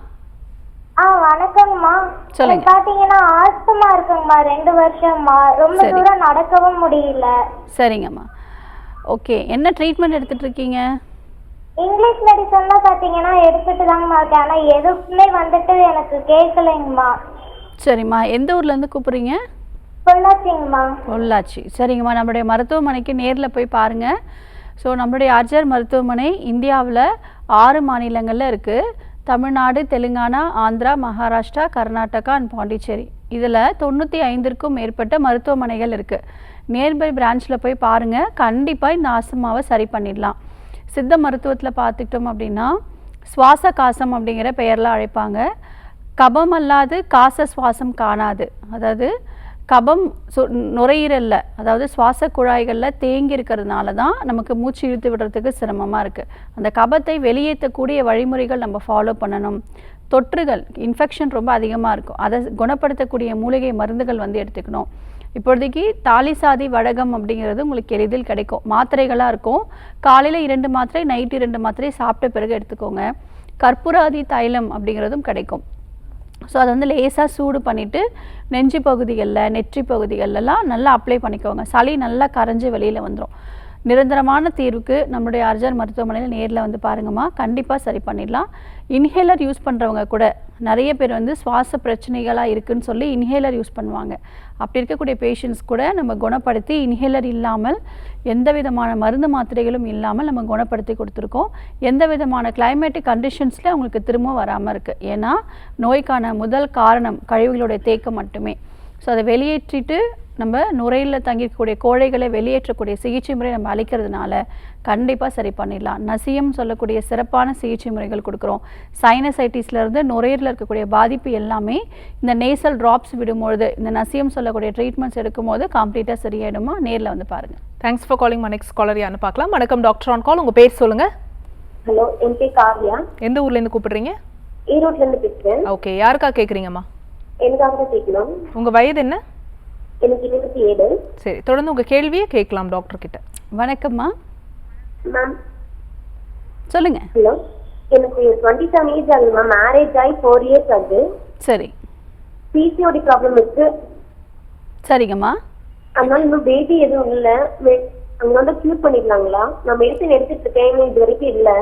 வணக்கங்கம்மா. சொல்லுங்க. பாத்தீங்கன்னா ஆஸ்துமா இருக்குங்கம்மா, 2 வருஷமா ரொம்ப தூரம் நடக்கவும் முடியல. சரிங்கம்மா, ஓகே. என்ன ட்ரீட்மெண்ட் எடுத்துட்டு இருக்கீங்க? இங்கிலீஷ் மெடிசன் தான் பாத்தீங்கன்னா எடுத்துட்டு தாங்கம்மா இருக்கேன். ஆனா எதுவுமே வந்துட்டு எனக்கு கேட்கலைங்கம்மா. சரிம்மா, எந்த ஊர்லேருந்து கூப்பிட்றீங்க? பொள்ளாச்சிங்கம்மா. பொள்ளாச்சி. சரிங்கம்மா, நம்மளுடைய மருத்துவமனைக்கு நேரில் போய் பாருங்கள். ஸோ நம்மளுடைய ஆர்ஜர் மருத்துவமனை இந்தியாவில் 6 மாநிலங்களில் இருக்குது. தமிழ்நாடு, தெலுங்கானா, ஆந்திரா, மகாராஷ்டிரா, கர்நாடகா அண்ட் பாண்டிச்சேரி. இதில் 95க்கும் மேற்பட்ட மருத்துவமனைகள் இருக்குது. நியர்பை பிரான்ச்சில் போய் பாருங்கள். கண்டிப்பாக இந்த ஆஸ்துமாவை சரி பண்ணிடலாம். சித்த மருத்துவத்தில் பார்த்துக்கிட்டோம் அப்படின்னா சுவாச காசம் அப்படிங்கிற பெயரில் அழைப்பாங்க. கபம் அல்லாது காச சுவாசம் காணாது, அதாவது கபம் நுரையீரலில் அதாவது சுவாச குழாய்களில் தேங்கி இருக்கிறதுனால தான் நமக்கு மூச்சு இழுத்து விடுறதுக்கு சிரமமாக இருக்குது. அந்த கபத்தை வெளியேற்றக்கூடிய வழிமுறைகள் நம்ம ஃபாலோ பண்ணணும். தொற்றுகள் இன்ஃபெக்ஷன் ரொம்ப அதிகமாக இருக்கும், அதை குணப்படுத்தக்கூடிய மூலிகை மருந்துகள் வந்து எடுத்துக்கணும். இப்போதைக்கு தாலிசாதி வடகம் அப்படிங்கிறது உங்களுக்கு எளிதில் கிடைக்கும், மாத்திரைகளாக இருக்கும். காலையில் 2 மாத்திரை, நைட்டு 2 மாத்திரை சாப்பிட்ட பிறகு எடுத்துக்கோங்க. கற்பூராதி தைலம் அப்படிங்கிறதும் கிடைக்கும். ஸோ அதை வந்து லேசாக சூடு பண்ணிவிட்டு நெஞ்சு பகுதிகளில், நெற்றி பகுதிகளெல்லாம் நல்லா அப்ளை பண்ணிக்கோங்க. சளி நல்லா கரைஞ்சி வெளியில் வந்துடும். நிரந்தரமான தீர்வுக்கு நம்மளுடைய அர்ஜர் மருத்துவமனையில் நேரில் வந்து பாருங்கம்மா, கண்டிப்பாக சரி பண்ணிடலாம். இன்ஹேலர் யூஸ் பண்ணுறவங்க கூட நிறைய பேர் வந்து சுவாச பிரச்சனைகளாக இருக்குதுன்னு சொல்லி இன்ஹேலர் யூஸ் பண்ணுவாங்க. அப்படி இருக்கக்கூடிய பேஷண்ட்ஸ் கூட நம்ம குணப்படுத்தி இன்ஹேலர் இல்லாமல், எந்த விதமான மருந்து மாத்திரைகளும் இல்லாமல் நம்ம குணப்படுத்தி கொடுத்துருக்கோம். எந்த விதமான கிளைமேட்டிக் கண்டிஷன்ஸில் அவங்களுக்கு திரும்ப வராமல் இருக்குது. ஏன்னா நோய்க்கான முதல் காரணம் கழிவுகளுடைய தேக்கம் மட்டுமே. ஸோ அதை வெளியேற்றிட்டு நம்ம நுரையில் தங்கியிருக்கக்கூடிய கோழைகளை வெளியேற்றக்கூடிய சிகிச்சை முறை நம்ம அளிக்கிறதுனால கண்டிப்பாக சரி பண்ணிடலாம். நசியம் சொல்லக்கூடிய சிறப்பான சிகிச்சை முறைகள் கொடுக்குறோம். சைனசைட்டிஸ்லேருந்து நுரையீரலில் இருக்கக்கூடிய பாதிப்பு எல்லாமே இந்த நேசல் ட்ராப்ஸ் விடும்பொழுது, இந்த நசியம் சொல்லக்கூடிய ட்ரீட்மெண்ட்ஸ் எடுக்கும்போது கம்ப்ளீட்டாக சரியாயிடுமா. நேரில் வந்து பாருங்கள். Thanks for calling. Next caller யாருன்னு பார்க்கலாம். வணக்கம் டாக்டர் ஆன் கால், உங்கள் பேர் சொல்லுங்கள். ஹலோ, என் பேர் காவ்யா. எந்த ஊர்லேருந்து கூப்பிடுறீங்க? ஈரோட்லேருந்து பேசுகிறேன். ஓகே, யாருக்கா கேட்குறீங்கம்மா? எனக்காக தான் கேட்கணும். உங்கள் வயது என்ன? எனக்கு 27. சரி, தொடர்ந்து உங்கள் கேள்வியை கேட்கலாம் டாக்டர் கிட்ட. வணக்கம்மா, மேம் சொல்லுங்கள். ஹலோ, எனக்கு 27 ஏஜ் ஆகுது மேம். மேரேஜ் ஆகி 4 இயர்ஸ் ஆகுது. சரி, பிசிஓடி ப்ராப்ளம் இருக்கு. சரிங்கம்மா. அதனால இன்னும் பேபி எதுவும் இல்லை. அங்கே வந்து க்யூர் பண்ணிக்கலாங்களா? நான் மெடிசன் எடுத்துட்டு இருக்கேன், இது வரைக்கும் இல்லை.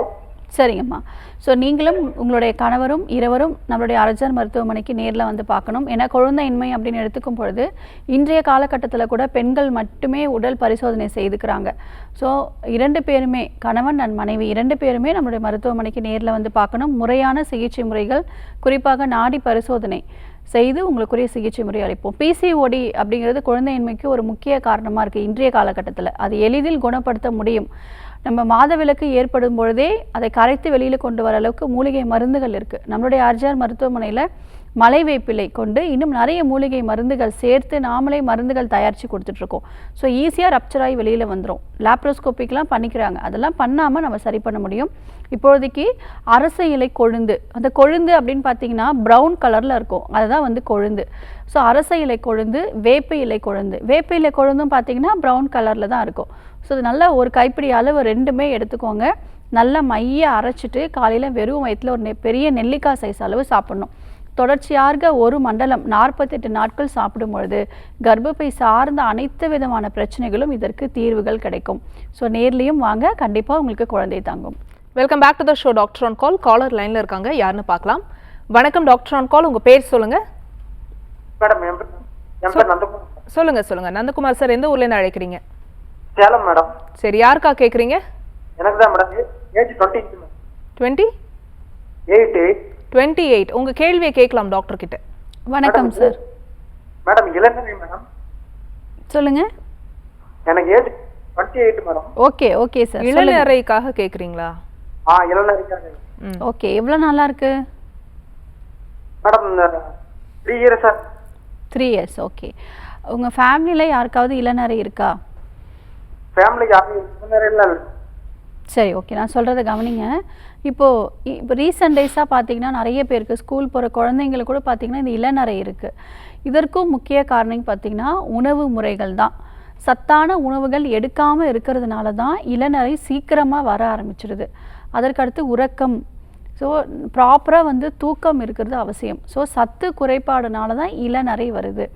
சரிங்கம்மா. ஸோ நீங்களும் உங்களுடைய கணவரும் இருவரும் நம்மளுடைய அர்ஜர் மருத்துவமனைக்கு நேரில் வந்து பார்க்கணும். ஏன்னா குழந்தையின்மை அப்படின்னு எடுத்துக்கும் பொழுது இன்றைய காலகட்டத்தில் கூட பெண்கள் மட்டுமே உடல் பரிசோதனை செய்துக்கிறாங்க. ஸோ 2 பேருமே, கணவன் அண்ட் மனைவி 2 பேருமே நம்மளுடைய மருத்துவமனைக்கு நேரில் வந்து பார்க்கணும். முறையான சிகிச்சை முறைகள், குறிப்பாக நாடி பரிசோதனை செய்து உங்களுக்குரிய சிகிச்சை முறை அளிப்போம். பிசிஓடி அப்படிங்கிறது குழந்தையின்மைக்கு ஒரு முக்கிய காரணமாக இருக்குது இன்றைய காலகட்டத்தில். அது எளிதில் குணப்படுத்த முடியும். நம்ம மாதவிலக்கு ஏற்படும் பொழுதே அதை கரைத்து வெளியில் கொண்டு வர அளவுக்கு மூலிகை மருந்துகள் இருக்குது. நம்மளுடைய அர்ஜர் மருத்துவமனையில் மலை வேப்பிலை கொண்டு இன்னும் நிறைய மூலிகை மருந்துகள் சேர்த்து நாமளே மருந்துகள் தயாரித்து கொடுத்துட்ருக்கோம். ஸோ ஈஸியாக ரப்சராகி வெளியில் வந்துடும். லேப்ரோஸ்கோப்பிக்லாம் பண்ணிக்கிறாங்க, அதெல்லாம் பண்ணாமல் நம்ம சரி பண்ண முடியும். இப்போதைக்கு அரச இலை கொழுந்து, அந்த கொழுந்து அப்படின்னு பார்த்தீங்கன்னா ப்ரௌன் கலரில் இருக்கும், அதுதான் வந்து கொழுந்து. ஸோ அரச இலை கொழுந்து, வேப்ப இலை கொழுந்து, வேப்ப இலை கொழுந்தும் பார்த்தீங்கன்னா ப்ரௌன் கலரில் தான் இருக்கும். ஸோ இது நல்லா ஒரு கைப்பிடி அளவு 2மே எடுத்துக்கோங்க. நல்லா மைய அரைச்சிட்டு காலையில் வெறும் வயிற்றில் ஒரு பெரிய நெல்லிக்காய் சைஸ் அளவு சாப்பிட்ணும். தொடர்ச்சியாக ஒரு மண்டலம் 48 நாட்கள் சாப்பிடும் பொழுது கர்ப்பப்பை சார்ந்த அனைத்து விதமான பிரச்சனைகளும் இதற்கு தீர்வுகள் கிடைக்கும். ஸோ நேர்லேயும் வாங்க, கண்டிப்பாக உங்களுக்கு குழந்தை தாங்கும். Welcome back to the show doctor on call. Caller லைனில் இருக்காங்க, யாருன்னு பார்க்கலாம். வணக்கம் டாக்டர் ஆன் கால், உங்கள் பேர் சொல்லுங்கள். மேடம், என் பேர் நந்தகுமார். சொல்லுங்கள் நந்தகுமார் சார், எந்த ஊர்லேருந்து அழைக்கிறீங்க? சேலம் மேடம். சரி, யாருக்கா கேட்குறீங்க? எனக்கு தான் மேடம். ஏஜ் 28. உங்கள் கேள்வியை கேட்கலாம் டாக்டர் கிட்ட. வணக்கம் சார். Madam, இளநரை madam. சொல்லுங்கள். எனக்கு ஏஜ் 28 மேடம். Okay sir. இளநரைக்காக கேட்குறீங்களா? இளநரைக்காக. ஓகே, எவ்வளோ நாளா இருக்கு madam? 3 years sir. 3 years. Okay, உங்கள் ஃபேமிலியில் யாருக்காவது இளநரை இருக்கா? ஃபேமிலிக்கு யாரும் இளநரை இல்லை. சரி, ஓகே, நான் சொல்கிறத கவனிங்க. இப்போ ரீசெண்ட் டேஸாக பார்த்தீங்கன்னா நிறைய பேருக்கு, ஸ்கூல் போகிற குழந்தைங்களுக்கு கூட பார்த்தீங்கன்னா இந்த இளநரை இருக்குது. இதற்கும் முக்கிய காரணம் பார்த்தீங்கன்னா உணவு முறைகள் தான். சத்தான உணவுகள் எடுக்காமல் இருக்கிறதுனால தான் இளநரை சீக்கிரமாக வர ஆரம்பிச்சிடுது. அதற்கடுத்து உறக்கம். ஸோ ப்ராப்பராக வந்து தூக்கம் இருக்கிறது அவசியம். ஸோ சத்து குறைபாடுனால தான் இளநரை வருது.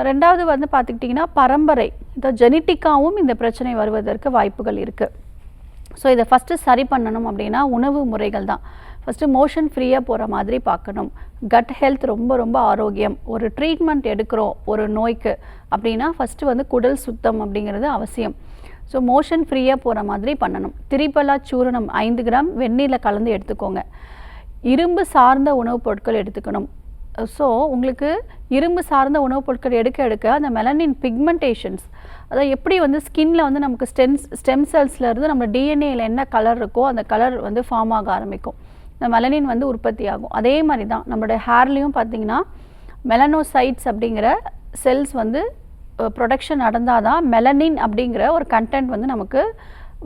2வது வந்து பார்த்துக்கிட்டிங்கன்னா பரம்பரை, இந்த ஜெனட்டிக்காகவும் இந்த பிரச்சனை வருவதற்கு வாய்ப்புகள் இருக்குது. ஸோ இதை ஃபஸ்ட்டு சரி பண்ணணும் அப்படின்னா உணவு முறைகள் தான். ஃபஸ்ட்டு மோஷன் ஃப்ரீயாக போகிற மாதிரி பார்க்கணும். கட் ஹெல்த் ரொம்ப ரொம்ப ஆரோக்கியம். ஒரு ட்ரீட்மெண்ட் எடுக்கிறோம் ஒரு நோய்க்கு அப்படின்னா ஃபஸ்ட்டு வந்து குடல் சுத்தம் அப்படிங்கிறது அவசியம். ஸோ மோஷன் ஃப்ரீயாக போகிற மாதிரி பண்ணணும். திரிபலா சூரணம் 5 கிராம் வெந்நீரில் கலந்து எடுத்துக்கோங்க. இரும்பு சார்ந்த உணவுப் பொருட்கள் எடுத்துக்கணும். ஸோ உங்களுக்கு இரும்பு சார்ந்த உணவுப் பொருட்கள் எடுக்க அந்த மெலனின் பிக்மெண்டேஷன்ஸ், அதாவது எப்படி வந்து ஸ்கின்ல வந்து நமக்கு ஸ்டெம் செல்ஸ்லேருந்து நம்ம டிஎன்ஏயில் என்ன கலர் இருக்கோ அந்த கலர் வந்து ஃபார்ம் ஆக ஆரம்பிக்கும். இந்த மெலனின் வந்து உற்பத்தி ஆகும். அதே மாதிரி தான் நம்மளுடைய ஹேர்லேயும் பார்த்தீங்கன்னா மெலனோசைட்ஸ் அப்படிங்கிற செல்ஸ் வந்து ப்ரொடக்ஷன் நடந்தால் தான் மெலனின் அப்படிங்கிற ஒரு கண்டென்ட் வந்து நமக்கு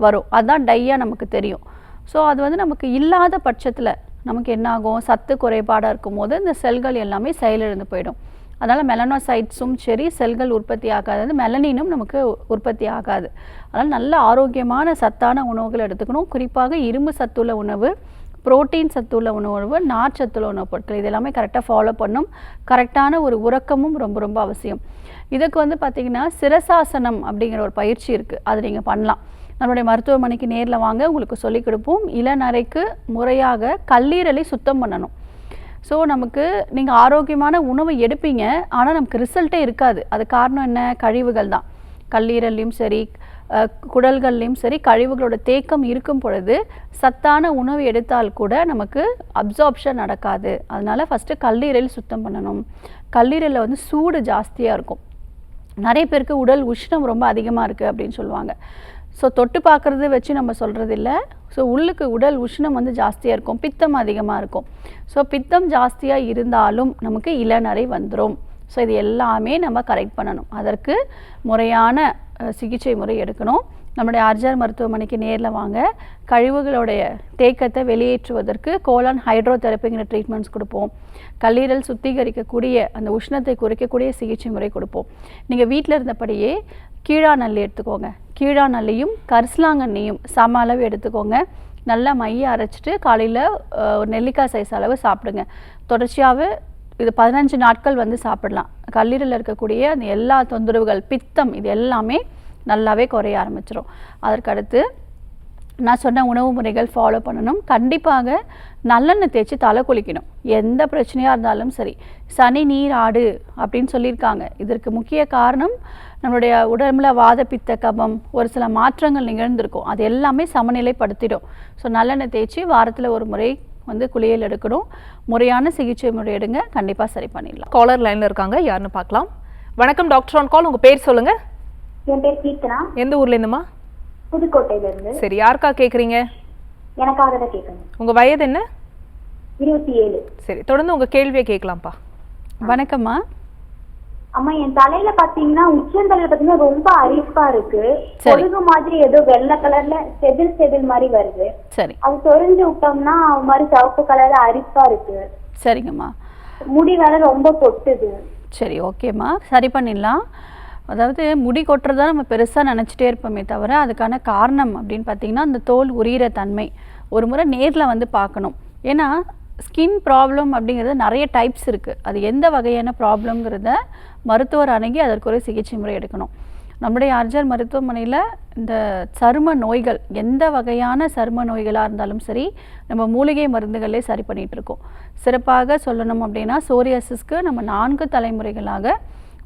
வரும். அதுதான் டையாக நமக்கு தெரியும். ஸோ அது வந்து நமக்கு இல்லாத பட்சத்தில் நமக்கு என்ன ஆகும், சத்து குறைபாடாக இருக்கும்போது இந்த செல்கள் எல்லாமே செயலிழந்து போயிடும். அதனால் மெலனோசைட்ஸும் சரி, செல்கள் உற்பத்தி ஆகாது, மெலனினும் நமக்கு உற்பத்தி ஆகாது. அதனால் நல்ல ஆரோக்கியமான சத்தான உணவுகள் எடுத்துக்கணும். குறிப்பாக இரும்பு சத்துள்ள உணவு, புரோட்டீன் சத்துள்ள உணவு, நார்ச்சத்துள்ள உணவுப் பொருட்கள் இது எல்லாமே கரெக்டாக ஃபாலோ பண்ணும். கரெக்டான ஒரு உறக்கமும் ரொம்ப ரொம்ப அவசியம். இதுக்கு வந்து பார்த்திங்கன்னா சிரசாசனம் அப்படிங்கிற ஒரு பயிற்சி இருக்குது, அது நீங்கள் பண்ணலாம். நம்மளுடைய மருத்துவமனைக்கு நேரில் வாங்க, உங்களுக்கு சொல்லிக் கொடுப்போம். இளநரைக்கு முறையாக கல்லீரலை சுத்தம் பண்ணணும். ஸோ நமக்கு நீங்கள் ஆரோக்கியமான உணவு எடுப்பீங்க, ஆனால் நமக்கு ரிசல்ட்டே இருக்காது. அது காரணம் என்ன? கழிவுகள் தான். கல்லீரல்லையும் சரி, குடல்கள்லையும் சரி கழிவுகளோட தேக்கம் இருக்கும் பொழுது சத்தான உணவு எடுத்தால் கூட நமக்கு அப்சார்ப்ஷன் நடக்காது. அதனால் ஃபஸ்ட்டு கல்லீரல் சுத்தம் பண்ணணும். கல்லீரலில் வந்து சூடு ஜாஸ்தியாக இருக்கும். நிறைய பேருக்கு உடல் உஷ்ணம் ரொம்ப அதிகமாக இருக்குது அப்படின்னு சொல்லுவாங்க. ஸோ தொட்டு பார்க்குறது வச்சு நம்ம சொல்கிறது இல்லை. ஸோ உள்ளுக்கு உடல் உஷ்ணம் வந்து ஜாஸ்தியாக இருக்கும், பித்தம் அதிகமாக இருக்கும். ஸோ பித்தம் ஜாஸ்தியாக இருந்தாலும் நமக்கு இளநரை வந்துடும். ஸோ இது எல்லாமே நம்ம கரெக்ட் பண்ணணும். அதற்கு முறையான சிகிச்சை முறை எடுக்கணும். நம்முடைய ஆர்ஜிஆர் மருத்துவமனைக்கு நேரில் வாங்க. கழிவுகளுடைய தேக்கத்தை வெளியேற்றுவதற்கு கோலான் ஹைட்ரோதெரப்பிங்கிற ட்ரீட்மெண்ட்ஸ் கொடுப்போம். கல்லீரல் சுத்திகரிக்கக்கூடிய அந்த உஷ்ணத்தை குறைக்கக்கூடிய சிகிச்சை முறை கொடுப்போம். நீங்கள் வீட்டில் இருந்தபடியே கீழாநெல்லி எடுத்துக்கோங்க. கீழாநெல்லியும் கரிசலாங்கண்ணியும் சம அளவு எடுத்துக்கோங்க. நல்லா மையை அரைச்சிட்டு காலையில் ஒரு நெல்லிக்காய் சைஸ் அளவு சாப்பிடுங்க. தொடர்ச்சியாகவே இது 15 நாட்கள் வந்து சாப்பிடலாம். கல்லீரலில் இருக்கக்கூடிய அந்த எல்லா தொந்தரவுகள், பித்தம் இது எல்லாமே நல்லாவே குறைய ஆரம்பிச்சிடும். அதற்கடுத்து நான் சொன்ன உணவு முறைகள் ஃபாலோ பண்ணணும். கண்டிப்பாக நல்லெண்ணெய் தேய்ச்சி தலை குளிக்கணும். எந்த பிரச்சனையாக இருந்தாலும் சரி. சனி நீர் ஆடு அப்படின்னு சொல்லியிருக்காங்க. இதற்கு முக்கிய காரணம் நம்மளுடைய உடம்புல வாத பித்த கபம் ஒரு சில மாற்றங்கள் நிகழ்ந்திருக்கும். அது எல்லாமே சமநிலைப்படுத்திடும். ஸோ நல்லெண்ணெய் தேய்ச்சி வாரத்தில் ஒரு முறை வந்து குளியல் எடுக்கணும். முறையான சிகிச்சை முறை எடுங்க, கண்டிப்பாக சரி பண்ணிடலாம். காலர் லைனில் இருக்காங்க, யாருன்னு பார்க்கலாம். வணக்கம் டாக்டர் ஆன் கால், உங்கள் பேர் சொல்லுங்கள். என் பேர் கீர்த்தனா. எந்த ஊர்லேருந்துமா? புதுக்கோட்டையிலிருந்து. சரி, யாருக்கா கேட்குறீங்க? எனக்காக தான் கேட்கணும். உங்கள் வயது என்ன? 27. சரி, தொடர்ந்து உங்கள் கேள்வியை கேட்கலாம்ப்பா. வணக்கம்மா. அம்மா, என் தலையில பாத்தீங்கன்னா உச்சந்தலையில பாத்தீங்கன்னா ரொம்ப அரிப்பா இருக்கு. பொழுது மாதிரி ஏதோ வெள்ளை கலர்ல செதில் மாதிரி வருது. சரி, அது சொரிஞ்சு விட்டோம்னா அது மாதிரி சிவப்பு கலர்ல அரிப்பா இருக்கு. சரிங்கம்மா. முடி வேற ரொம்ப கொட்டுது. சரி, ஓகேம்மா, சரி பண்ணிடலாம். அதாவது முடி கொட்டுறதா நம்ம பெருசாக நினச்சிட்டே இருப்போமே தவிர அதுக்கான காரணம் அப்படின்னு பார்த்தீங்கன்னா அந்த தோல் உரிகிற தன்மை. ஒரு முறை நேரில் வந்து பார்க்கணும். ஏன்னா ஸ்கின் ப்ராப்ளம் அப்படிங்கிறது நிறைய டைப்ஸ் இருக்குது. அது எந்த வகையான ப்ராப்ளம்ங்கிறத மருத்துவர் அணுகி அதற்கு ஒரு சிகிச்சை முறை எடுக்கணும். நம்முடைய ஆர்ஜிஆர் மருத்துவமனையில் இந்த சரும நோய்கள், எந்த வகையான சரும நோய்களாக இருந்தாலும் சரி, நம்ம மூலிகை மருந்துகளே சரி பண்ணிகிட்ருக்கோம். சிறப்பாக சொல்லணும் அப்படின்னா சோரியாசிஸ்க்கு நம்ம 4 தலைமுறைகளாக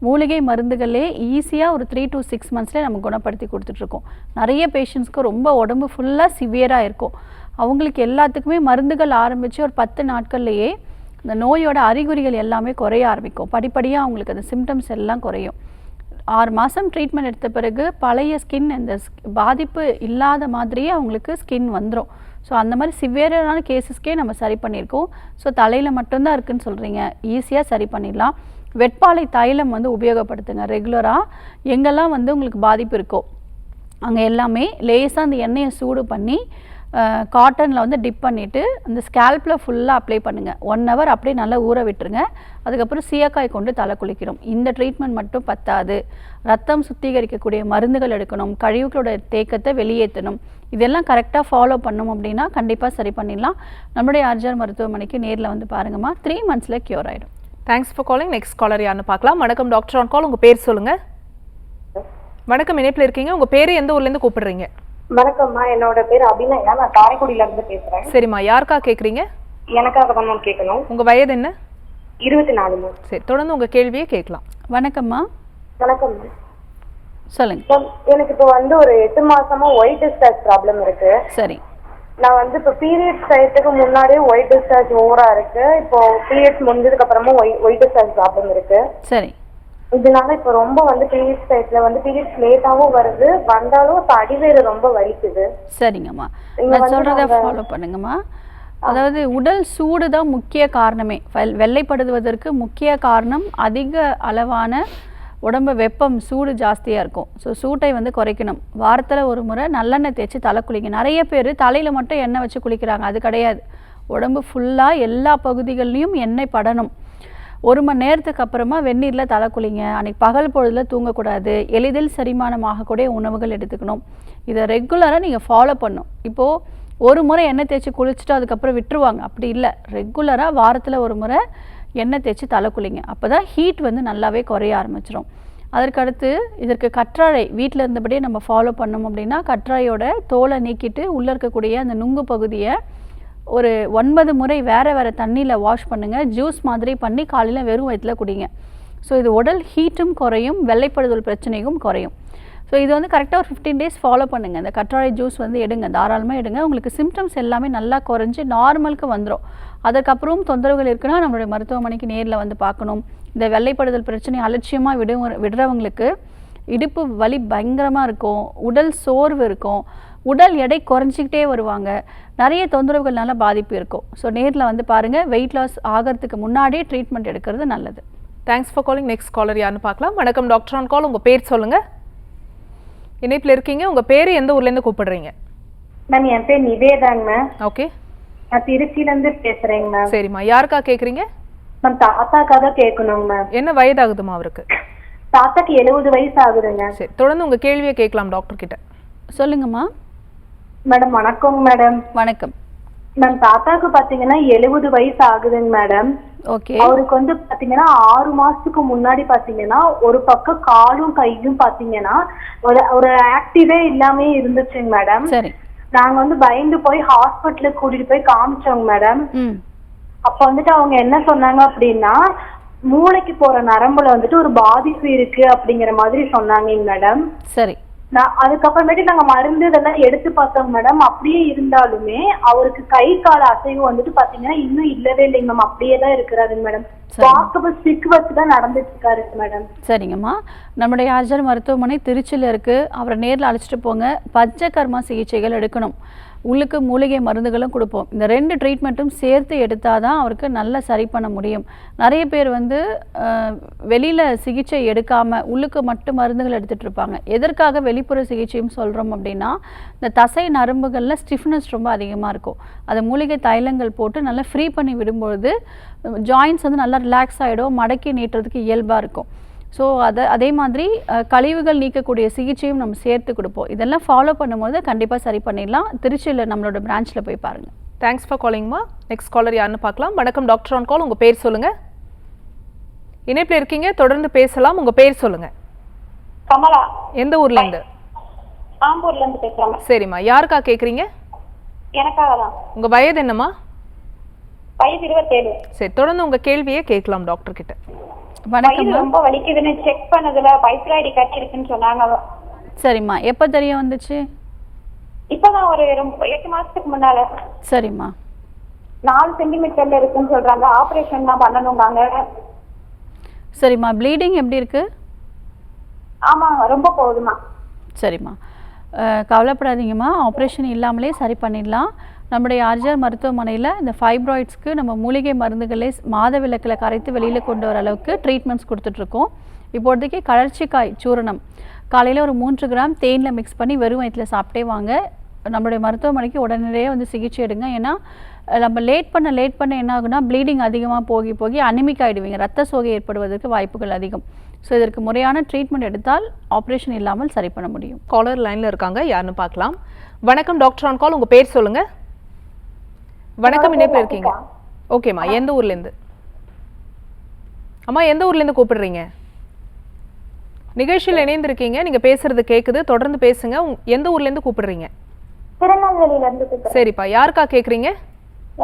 மூலிகை மருந்துகளே ஈஸியாக ஒரு 3 to 6 monthsலேயே நம்ம குணப்படுத்தி கொடுத்துட்ருக்கோம். நிறைய பேஷண்ட்ஸ்க்கு ரொம்ப உடம்பு ஃபுல்லாக சிவியராக இருக்கும். அவங்களுக்கு எல்லாத்துக்குமே மருந்துகள் ஆரம்பித்து ஒரு 10 நாட்கள்லேயே இந்த நோயோட அறிகுறிகள் எல்லாமே குறைய ஆரம்பிக்கும். படிப்படியாக அவங்களுக்கு அந்த சிம்டம்ஸ் எல்லாம் குறையும். 6 மாதம் ட்ரீட்மெண்ட் எடுத்த பிறகு பழைய ஸ்கின், இந்த பாதிப்பு இல்லாத மாதிரியே அவங்களுக்கு ஸ்கின் வந்துடும். ஸோ அந்த மாதிரி சிவியரான கேசஸ்க்கே நம்ம சரி பண்ணியிருக்கோம். ஸோ தலையில் மட்டும்தான் இருக்குதுன்னு சொல்கிறீங்க, ஈஸியாக சரி பண்ணிடலாம். வெட்பாலை தைலம் வந்து உபயோகப்படுத்துங்க ரெகுலராக. எங்கெல்லாம் வந்து உங்களுக்கு பாதிப்பு இருக்கோ அங்கே எல்லாமே லேசாக அந்த எண்ணெயை சூடு பண்ணி காட்டனில் வந்து டிப் பண்ணிவிட்டு அந்த ஸ்கேல்பில் ஃபுல்லாக அப்ளை பண்ணுங்கள். 1 hour அப்படியே நல்லா ஊற விட்டுருங்க. அதுக்கப்புறம் சீயக்காய் கொண்டு தலை குளிக்கணும். இந்த ட்ரீட்மெண்ட் மட்டும் பத்தாது. ரத்தம் சுத்திகரிக்கக்கூடிய மருந்துகள் எடுக்கணும். கழிவுகளோட தேக்கத்தை வெளியேற்றணும். இதெல்லாம் கரெக்டாக ஃபாலோ பண்ணோம் அப்படின்னா கண்டிப்பாக சரி பண்ணிடலாம். நம்மளுடைய ஆர்ஜிஆர் மருத்துவமனைக்கு நேரில் வந்து பாருங்கம்மா. 3 monthsல க்யூர் ஆகிடும். Thanks for calling. Next caller யாருன்னு பார்க்கலாம். வணக்கம் டாக்டர் ஆன் கால், உங்கள் பேர் சொல்லுங்கள். வணக்கம், இணைப்பில் இருக்கீங்க. உங்கள் பேர் எந்த ஊர்லேருந்து கூப்பிடுறீங்க? வணக்கம்மா, என்னோட பேர் அபிநயா. நான் காரைக்குடியில இருந்து பேசுறேன். சரிம்மா, யாருக்கா கேட்குறீங்க? எனக்காக தான் மேம் கேட்கணும். உங்கள் வயது என்ன? 24. சரி, தொடர்ந்து உங்கள் கேள்வியை கேட்கலாம். வணக்கம்மா, வணக்கம். சொல்லுங்க. எனக்கு இப்போ வந்து ஒரு 8 மாசமா ஒயிட் டிஸ்சார்ஜ் ப்ராப்ளம் இருக்கு. சரி, நான் வந்து இப்போ பீரியட்ஸ் டயத்துக்கு முன்னாடியே ஒயிட் டிஸ்சார்ஜ் ஓவரா இருக்கு. இப்போ பீரியட்ஸ் முடிஞ்சதுக்கு அப்புறமும் ஒயிட் டிஸ்சார்ஜ் ப்ராப்ளம் இருக்கு. சரி. இதனால இப்போ ரொம்ப வந்து பீரியட்ஸ் டயத்துல வந்து பீரியட்ஸ் லேட்டாவும் வருது, வந்தாலும் இப்போ அடிவேறு ரொம்ப வலிக்குது. சரிங்கம்மா, நான் சொல்கிறத ஃபாலோ பண்ணுங்கம்மா. அதாவது உடல் சூடு தான் முக்கிய காரணமே. வெள்ளைப்படுவதற்கு முக்கிய காரணம் அதிக அளவான உடம்பு வெப்பம் சூடு ஜாஸ்தியாக இருக்கும். ஸோ சூட்டை வந்து குறைக்கணும். வாரத்தில் ஒரு முறை நல்லெண்ணெய் தேய்ச்சி தலை குளிங்க. நிறைய பேர் தலையில் மட்டும் எண்ணெய் வச்சு குளிக்கிறாங்க. அது கிடையாது. உடம்பு ஃபுல்லாக எல்லா பகுதிகள்லையும் எண்ணெய் படணும். 1 மணி நேரத்துக்கு அப்புறமா வெந்நீரில் தலை குளிங்க. அன்றைக்கி பகல் பொழுதில் தூங்கக்கூடாது. எளிதில் செரிமானமாகக்கூடிய உணவுகள் எடுத்துக்கணும். இதை ரெகுலராக நீங்கள் ஃபாலோ பண்ணணும். இப்போது ஒரு முறை எண்ணெய் தேய்ச்சி குளிச்சுட்டு அதுக்கப்புறம் விட்டுருவாங்க. அப்படி இல்லை, ரெகுலராக வாரத்தில் ஒரு முறை எண்ணெய் தேய்ச்சி தலை குளிங்க. அப்போ தான் ஹீட் வந்து நல்லாவே குறைய ஆரம்பிச்சிடும். அதற்கடுத்து இதற்கு கற்றாழை வீட்டில் இருந்தபடியே நம்ம ஃபாலோ பண்ணோம் அப்படின்னா, கற்றாழையோட தோலை நீக்கிட்டு உள்ளே இருக்கக்கூடிய அந்த நுங்கு பகுதியை ஒரு 9 முறை வேறு வேறு தண்ணியில் வாஷ் பண்ணுங்கள். ஜூஸ் மாதிரி பண்ணி காலையில் வெறும் வயிற்றில் குடிங்க. ஸோ இது உடல் ஹீட்டும் குறையும், வெள்ளைப்படுதல் பிரச்சனையும் குறையும். ஸோ இது வந்து கரெக்டாக ஒரு 15 டேஸ் ஃபாலோ பண்ணுங்கள். இந்த கற்றாழை ஜூஸ் வந்து எடுங்க, தாராளமாக எடுங்க. உங்களுக்கு சிம்டம்ஸ் எல்லாமே நல்லா குறைஞ்சி நார்மலுக்கு வந்துடும். அதுக்கப்புறம் தொந்தரவுகள் இருக்குன்னா நம்மளுடைய மருத்துவமனைக்கு நேரில் வந்து பார்க்கணும். இந்த வெள்ளைப்படுதல் பிரச்சனை அலட்சியமாக விடுறவங்களுக்கு இடுப்பு வலி பயங்கரமாக இருக்கும், உடல் சோர்வு இருக்கும், உடல் எடை குறைஞ்சிக்கிட்டே வருவாங்க, நிறைய தொந்தரவுகள்னால பாதிப்பு இருக்கும். ஸோ நேரில் வந்து பாருங்கள். வெயிட் லாஸ் ஆகிறதுக்கு முன்னாடியே ட்ரீட்மெண்ட் எடுக்கிறது நல்லது. Thanks for calling. Next caller யாருன்னு பார்க்கலாம். வணக்கம் டாக்டர் ஆன் கால். உங்கள் பேர் சொல்லுங்கள். இணைப்பில் இருக்கீங்க. உங்கள் பேர் எந்த ஊர்லேருந்து கூப்பிடுறீங்க? மேம் என் பேர் நிவேதாங்க மேம். ஓகே, நான் திருச்சியிலேருந்து பேசுகிறேங்க மேம். சரிம்மா. யாருக்கா கேட்குறீங்க? மேம் தாத்தாக்காக கேட்கணுங்க மேம். என்ன வயதாகுதுமா அவருக்கு? தாத்தாக்கு 70 வயசு ஆகுதுங்க. சரி, தொடர்ந்து உங்கள் கேள்வியை கேட்கலாம் டாக்டர் கிட்ட. சொல்லுங்கம்மா. மேடம் வணக்கங்க மேடம். வணக்கம் மேம். தாத்தாக்கு பாத்தீங்கன்னா 70 வயசு ஆகுதுங்க மேடம். ஓகே. அவருக்கு வந்து பாத்தீங்கன்னா 6 மாசத்துக்கு முன்னாடி பாத்தீங்கன்னா ஒரு பக்கம் காலும் கையும் பாத்தீங்கன்னா ஒரு ஆக்டிவே இல்லாம இருந்துச்சுங்க மேடம். சரி. நாங்க வந்து பயந்து போய் ஹாஸ்பிட்டலுக்கு கூட்டிட்டு போய் காமிச்சோங்க மேடம். அப்ப வந்துட்டு அவங்க என்ன சொன்னாங்க அப்படின்னா, மூளைக்கு போற நரம்புல வந்துட்டு ஒரு பாதிப்பு இருக்கு அப்படிங்கிற மாதிரி சொன்னாங்க மேடம். சரி. அதுக்கப்புறமேட்டு நாங்க மருந்து இதெல்லாம் எடுத்து பார்த்தோம் மேடம். அப்படியே இருந்தாலுமே அவருக்கு கை கால அசைவு வந்துட்டு பாத்தீங்கன்னா இன்னும் இல்லவே இல்லைங்க மேம். அப்படியே தான் இருக்கிறாருங்க மேடம். வாக்கபிள் ஸ்டிக் வச்சு தான் நடந்துட்டு இருக்காரு மேடம். சரிங்கம்மா. நம்முடைய ஆர்ஜர் மருத்துவமனை திருச்சியில் இருக்கு. அவரை நேரில் அழைச்சிட்டு போங்க. பஞ்சகர்மா சிகிச்சைகள் எடுக்கணும். உள்ளுக்கு மூலிகை மருந்துகளும் கொடுப்போம். இந்த 2 ட்ரீட்மெண்ட்டும் சேர்த்து எடுத்தால் தான் அவருக்கு நல்லா சரி பண்ண முடியும். நிறைய பேர் வந்து வெளியில் சிகிச்சை எடுக்காமல் உள்ளுக்கு மட்டும் மருந்துகள் எடுத்துகிட்டு இருப்பாங்க. எதற்காக வெளிப்புற சிகிச்சையும் சொல்கிறோம் அப்படின்னா, இந்த தசை நரம்புகளில் ஸ்டிஃப்னஸ் ரொம்ப அதிகமாக இருக்கும். அதை மூலிகை தைலங்கள் போட்டு நல்லா ஃப்ரீ பண்ணி விடும்பொழுது ஜாயின்ஸ் வந்து நல்லா ரிலாக்ஸ் ஆகிடும், மடக்கி நீட்டுறதுக்கு இயல்பாக இருக்கும். ஸோ அதே மாதிரி கழிவுகள் நீக்கக்கூடிய சிகிச்சையும் நம்ம சேர்த்து கொடுப்போம். இதெல்லாம் ஃபாலோ பண்ணும்போது கண்டிப்பாக சரி பண்ணிடலாம். திருச்சியில் நம்மளோட பிரான்ச்சில் போய் பாருங்கள். தேங்க்ஸ் ஃபார் காலிங்மா. நெக்ஸ்ட் காலர் யாருன்னு பார்க்கலாம். வணக்கம் டாக்டர் ஆன் கால். உங்கள் பேர் சொல்லுங்கள். இணைப்பில் இருக்கீங்க, தொடர்ந்து பேசலாம். உங்கள் பேர் சொல்லுங்கள். கமலா. எந்த ஊர்லேருந்து? ஆம்பூர்லேருந்து பேசுகிறேன். சரிம்மா. யாருக்கா கேட்குறீங்க? எனக்காக தான். உங்கள் வயது என்னம்மா? வயது 27. சரி, தொடர்ந்து உங்கள் கேள்வியை கேட்கலாம் டாக்டர் கிட்ட. வணக்கம். ரொம்ப வலிக்குதுன்னு செக் பண்ணதுல பைப்ராய்டு கட்டி இருக்குன்னு சொன்னாங்க. சரிம்மா. எப்போ தெரிய வந்துச்சு? இப்பதான் ஒரு 8 மாசத்துக்கு முன்னால. சரிம்மா. 4 சென்டிமீட்டர்ல இருக்குன்னு சொல்றாங்க. ஆபரேஷன் தான் பண்ணணுங்காங்க. சரிம்மா. ப்ளீடிங் எப்படி இருக்கு? ஆமா, ரொம்ப போகுதுமா. சரிம்மா, கவலைப்படாதீங்கம்மா. ஆப்ரேஷன் இல்லாமலே சரி பண்ணிடலாம். நம்முடைய ஆர்ஜர் மருத்துவமனையில் இந்த ஃபைப்ராய்ட்ஸ்க்கு நம்ம மூலிகை மருந்துகளே மாதவிலக்கில் கரைத்து வெளியில் கொண்டு வர அளவுக்கு ட்ரீட்மெண்ட்ஸ் கொடுத்துட்ருக்கோம். இப்போதைக்கு கழற்சிக்காய் சூரணம் காலையில் ஒரு 3 கிராம் தேனில் மிக்ஸ் பண்ணி வெறும் வயிற்றில் சாப்பிட்டே வாங்க. நம்மளுடைய மருத்துவமனைக்கு உடனடியே வந்து சிகிச்சை எடுங்க. ஏன்னா நம்ம லேட் பண்ண என்ன ஆகுனா, ப்ளீடிங் அதிகமாக போகி அனிமிக் ஆகிடுவீங்க. ரத்த சோகை ஏற்படுவதற்கு வாய்ப்புகள் அதிகம். ஸோ இதற்கு முறையான ட்ரீட்மெண்ட் எடுத்தால் ஆப்ரேஷன் இல்லாமல் சரி பண்ண முடியும். காலர் லைனில் இருக்காங்க, யாருன்னு பார்க்கலாம். வணக்கம் டாக்டர் ஆன் கால். உங்கள் பேர் சொல்லுங்கள். வணக்கம், இணைப்பில் இருக்கீங்க. ஓகேம்மா. எந்த ஊர்லேருந்து? அம்மா எந்த ஊர்லேருந்து கூப்பிடுறீங்க? நிகழ்ச்சியில் இணைந்திருக்கீங்க, நீங்கள் பேசுறது கேட்குது, தொடர்ந்து பேசுங்க. எந்த ஊர்லேருந்து கூப்பிடுறீங்க? திருநெல்வேலியில இருந்து கூப்பிடுறேன். சரிப்பா. யாருக்கா கேட்குறீங்க?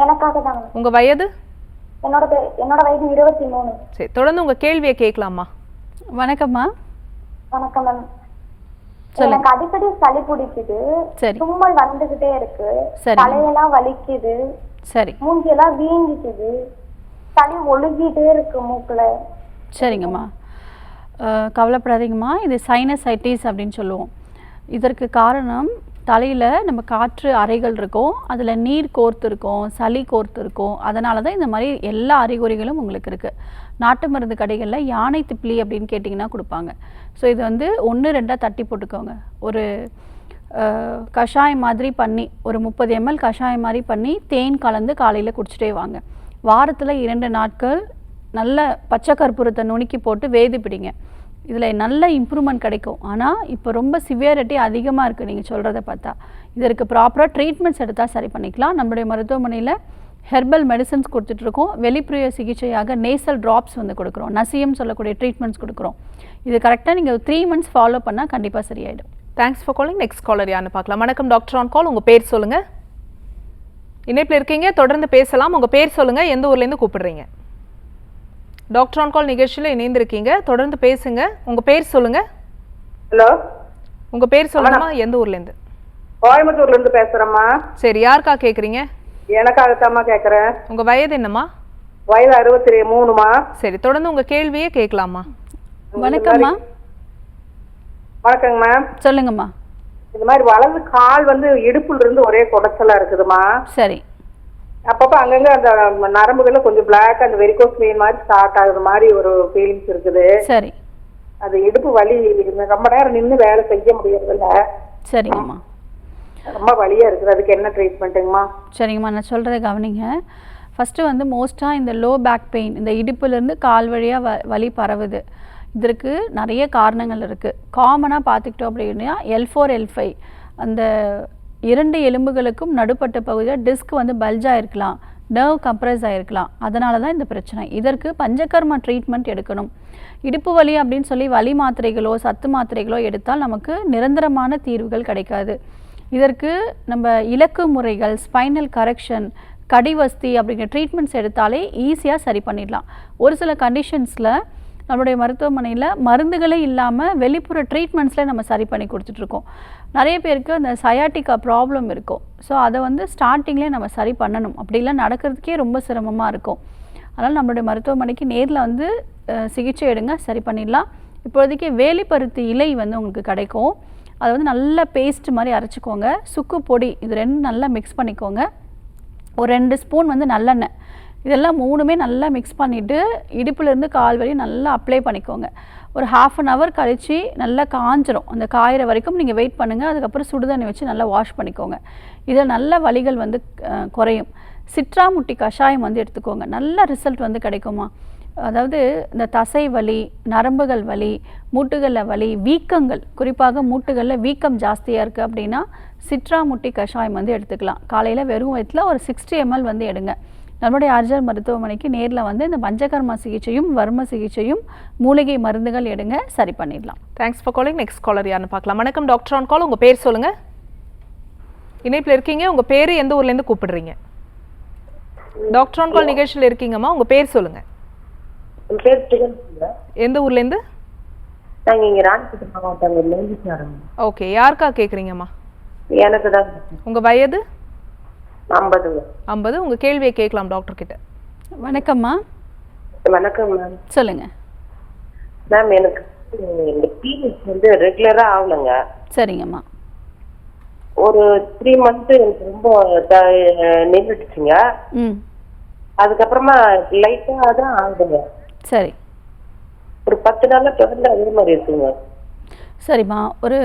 எனக்காக தான். உங்கள் வயது? என்னோட வயது 23. சரி, தொடர்ந்து உங்கள் கேள்வியை கேட்கலாமா? வணக்கம்மா. வணக்கம் மேம். எனக்கு அடிக்கடி சளி பிடிக்குது, தும்மல் வந்துகிட்டே இருக்கு, தலையெல்லாம் வலிக்குது, சரி, மூஞ்சியெல்லாம் வீங்கிக்குது, சளி ஒழுகிட்டே இருக்கு மூக்குல. சரிங்கம்மா, கவலைப்படாதீங்கம்மா. இது சைனசைட்டிஸ் அப்படின்னு சொல்லுவோம். இதற்கு காரணம் தலையில் நம்ம காற்று அறைகள் இருக்கும், அதில் நீர் கோர்த்து இருக்கும், சளி கோர்த்து இருக்கும். அதனால தான் இந்த மாதிரி எல்லா அறிகுறிகளும் உங்களுக்கு இருக்குது. நாட்டு மருந்து கடைகளில் யானை திப்பிலி அப்படின்னு கேட்டிங்கன்னா கொடுப்பாங்க. ஸோ இது வந்து 1-2 தட்டி போட்டுக்கோங்க. ஒரு கஷாயம் மாதிரி பண்ணி, ஒரு 30 ml கஷாயம் மாதிரி பண்ணி தேன் கலந்து காலையில் குடிச்சிட்டே வாங்க. வாரத்தில் 2 நாட்கள் நல்ல பச்சை கற்பூரத்தை நுணுக்கி போட்டு வேது பிடிங்க. இதில் நல்ல இம்ப்ரூவ்மெண்ட் கிடைக்கும். ஆனால் இப்போ ரொம்ப சிவியரிட்டி அதிகமாக இருக்குது நீங்கள் சொல்கிறத பார்த்தா. இதற்கு ப்ராப்பராக ட்ரீட்மெண்ட்ஸ் எடுத்தால் சரி பண்ணிக்கலாம். நம்மளுடைய மருத்துவமனையில் ஹெர்பல் மெடிசன்ஸ் கொடுத்துட்ருக்கோம். வெளிப்புற சிகிச்சையாக நேசல் ட்ராப்ஸ் வந்து கொடுக்குறோம். நசியம் சொல்லக்கூடிய ட்ரீட்மெண்ட்ஸ் கொடுக்குறோம். இது கரெக்டாக நீங்கள் 3 months ஃபாலோ பண்ணால் கண்டிப்பாக சரியாயிடும். Thanks for calling. Next caller யாருன்னு பார்க்கலாம். வணக்கம் டாக்டர் ஆன் கால். உங்கள் பேர் சொல்லுங்கள். இணைப்பில் இருக்கீங்க, தொடர்ந்து பேசலாம். உங்கள் பேர் சொல்லுங்கள், எந்த ஊர்லேருந்து கூப்பிடுறீங்க? டாக்டர் ஆன் கால் நிகழ்ச்சியில் இணைந்திருக்கீங்க, தொடர்ந்து பேசுங்க. உங்கள் பேர் சொல்லுங்கள். ஹலோ, உங்கள் பேர் சொல்லுங்கம்மா, எந்த ஊர்லேருந்து? கோயம்புத்தூர்ல இருந்து பேசுறேம்மா. சரி, யாருக்கா கேட்குறீங்க? எனக்காகத்தாம்மா கேட்கறேன். உங்கள் வயது என்னம்மா? வயது 63மா. சரி, தொடர்ந்து உங்கள் கேள்வியே கேட்கலாமா? வணக்கம்மா. வணக்கங்க மேம். சொல்லுங்கம்மா. இந்த மாதிரி வலது கால் வந்து இடுப்புல இருந்து ஒரே குடைச்சலா இருக்குதுமா. சரி. அப்பப்ப அங்கங்க அந்த நரம்புகள்ல கொஞ்சம் பிளாக், அந்த வெரிகோஸ் வெயின் மாதிரி ஸ்டார்ட் ஆகுது மாதிரி ஒரு ஃபீலிங்ஸ் இருக்குது. சரி. அது இடுப்பு வலி, ரொம்ப நேரம் நின்று வேலை செய்ய முடியறதில்ல. சரிங்கம்மா. ரொம்ப வலியா இருக்குது. அதுக்கு என்ன ட்ரீட்மெண்ட்டுங்கம்மா? சரிங்கம்மா, நான் சொல்கிறத கவனிங்க. ஃபஸ்ட்டு வந்து மோஸ்ட்டாக இந்த லோ பேக் பெயின், இந்த இடுப்புலேருந்து கால் வழியாக வலி பரவுது. இதற்கு நிறைய காரணங்கள் இருக்குது. காமனாக பார்த்துக்கிட்டோம் அப்படின்னா L4 L5 அந்த 2 எலும்புகளுக்கும் நடுப்பட்ட பகுதியில் டிஸ்க் வந்து பல்ஜ் ஆகிருக்கலாம், நர்வ் கம்ப்ரெஸ் ஆகிருக்கலாம். அதனால தான் இந்த பிரச்சனை. இதற்கு பஞ்சகர்மா ட்ரீட்மெண்ட் எடுக்கணும். இடுப்பு வலி அப்படின்னு சொல்லி வலி மாத்திரைகளோ சத்து மாத்திரைகளோ எடுத்தால் நமக்கு நிரந்தரமான தீர்வுகள் கிடைக்காது. இதற்கு நம்ம இலக்கு முறைகள், ஸ்பைனல் கரெக்ஷன், கடிவஸ்தி அப்படிங்கிற ட்ரீட்மெண்ட்ஸ் எடுத்தாலே ஈஸியாக சரி பண்ணிடலாம். ஒரு சில கண்டிஷன்ஸில் நம்மளுடைய மருத்துவமனையில் மருந்துகளே இல்லாமல் வெளிப்புற ட்ரீட்மெண்ட்ஸில் நம்ம சரி பண்ணி கொடுத்துட்ருக்கோம். நிறைய பேருக்கு அந்த சயாட்டிக்கா ப்ராப்ளம் இருக்கும். ஸோ அதை வந்து ஸ்டார்டிங்லேயே நம்ம சரி பண்ணணும். அப்படிலாம் நடக்கிறதுக்கே ரொம்ப சிரமமாக இருக்கும். அதனால் நம்மளுடைய மருத்துவமனைக்கு நேரில் வந்து சிகிச்சை எடுங்க, சரி பண்ணிடலாம். இப்போதைக்கு வேலிப்பருத்தி இலை வந்து உங்களுக்கு கிடைக்கும். அதை வந்து நல்லா பேஸ்ட் மாதிரி அரைச்சிக்கோங்க. சுக்கு பொடி இது 2 நல்லா மிக்ஸ் பண்ணிக்கோங்க. ஒரு 2 ஸ்பூன் வந்து நல்லெண்ணெய், இதெல்லாம் 3மே நல்லா மிக்ஸ் பண்ணிவிட்டு இடுப்புலேருந்து கால் வரை நல்லா அப்ளை பண்ணிக்கோங்க. ஒரு 1/2 hour கழித்து நல்லா காஞ்சிரும். அந்த காயிற வரைக்கும் நீங்கள் வெயிட் பண்ணுங்கள். அதுக்கப்புறம் சுடுதண்ணி வச்சு நல்லா வாஷ் பண்ணிக்கோங்க. இதில் நல்ல வலிகள் வந்து குறையும். சிட்ராமுட்டி கஷாயம் வந்து எடுத்துக்கோங்க. நல்ல ரிசல்ட் வந்து கிடைக்குமா. அதாவது இந்த தசை வலி, நரம்புகள் வலி, மூட்டுகளில் வலி, வீக்கங்கள், குறிப்பாக மூட்டுகளில் வீக்கம் ஜாஸ்தியாக இருக்குது அப்படின்னா சிட்ராமுட்டி கஷாயம் வந்து எடுத்துக்கலாம். காலையில் வெறும் வயிற்றில் ஒரு 60 ml வந்து எடுங்க. நம்முடைய ஆர்ஜர் மருத்துவமனைக்கு நேரில் வந்து இந்த பஞ்சகர்மா சிகிச்சையும் வர்ம சிகிச்சையும் மூலிகை மருந்துகள் எடுங்க, சரி பண்ணிடலாம். Thanks for calling. Next caller யாருன்னு பார்க்கலாம். வணக்கம் டாக்டர் ஆன் கால். உங்கள் பேர் சொல்லுங்கள். இணைப்பில் இருக்கீங்க, உங்கள் பேர் எந்த ஊர்லேருந்து கூப்பிடுறீங்க? டாக்டர் ஆன் கால் நிகழ்ச்சியில் இருக்கீங்கம்மா, உங்கள் பேர் சொல்லுங்கள். எந்த ஊர்லேருந்து? நாங்க இங்க ராணிப்பேட்டை மாவட்டம். ஓகே, யாருக்கா கேட்குறீங்கம்மா? எனக்கு தான். உங்கள் வயது? 50. உங்கள் கேள்வியை கேட்கலாம் டாக்டர் கிட்ட. வணக்கம்மா. வணக்கம் மேம். சொல்லுங்கள் மேம், எனக்கு இந்த பீரியட்ஸ் வந்து ரெகுலரா ஆகலங்க. சரிங்கம்மா. ஒரு 3 months எனக்கு ரொம்ப நின்றுடுச்சுங்க. அதுக்கப்புறமா லைட்டா தான் ஆகுதுங்க. சரி. ஒரு 10 நாளா தொடர்ந்து அதே மாதிரி இருக்குங்க. சரிம்மா. ஒரு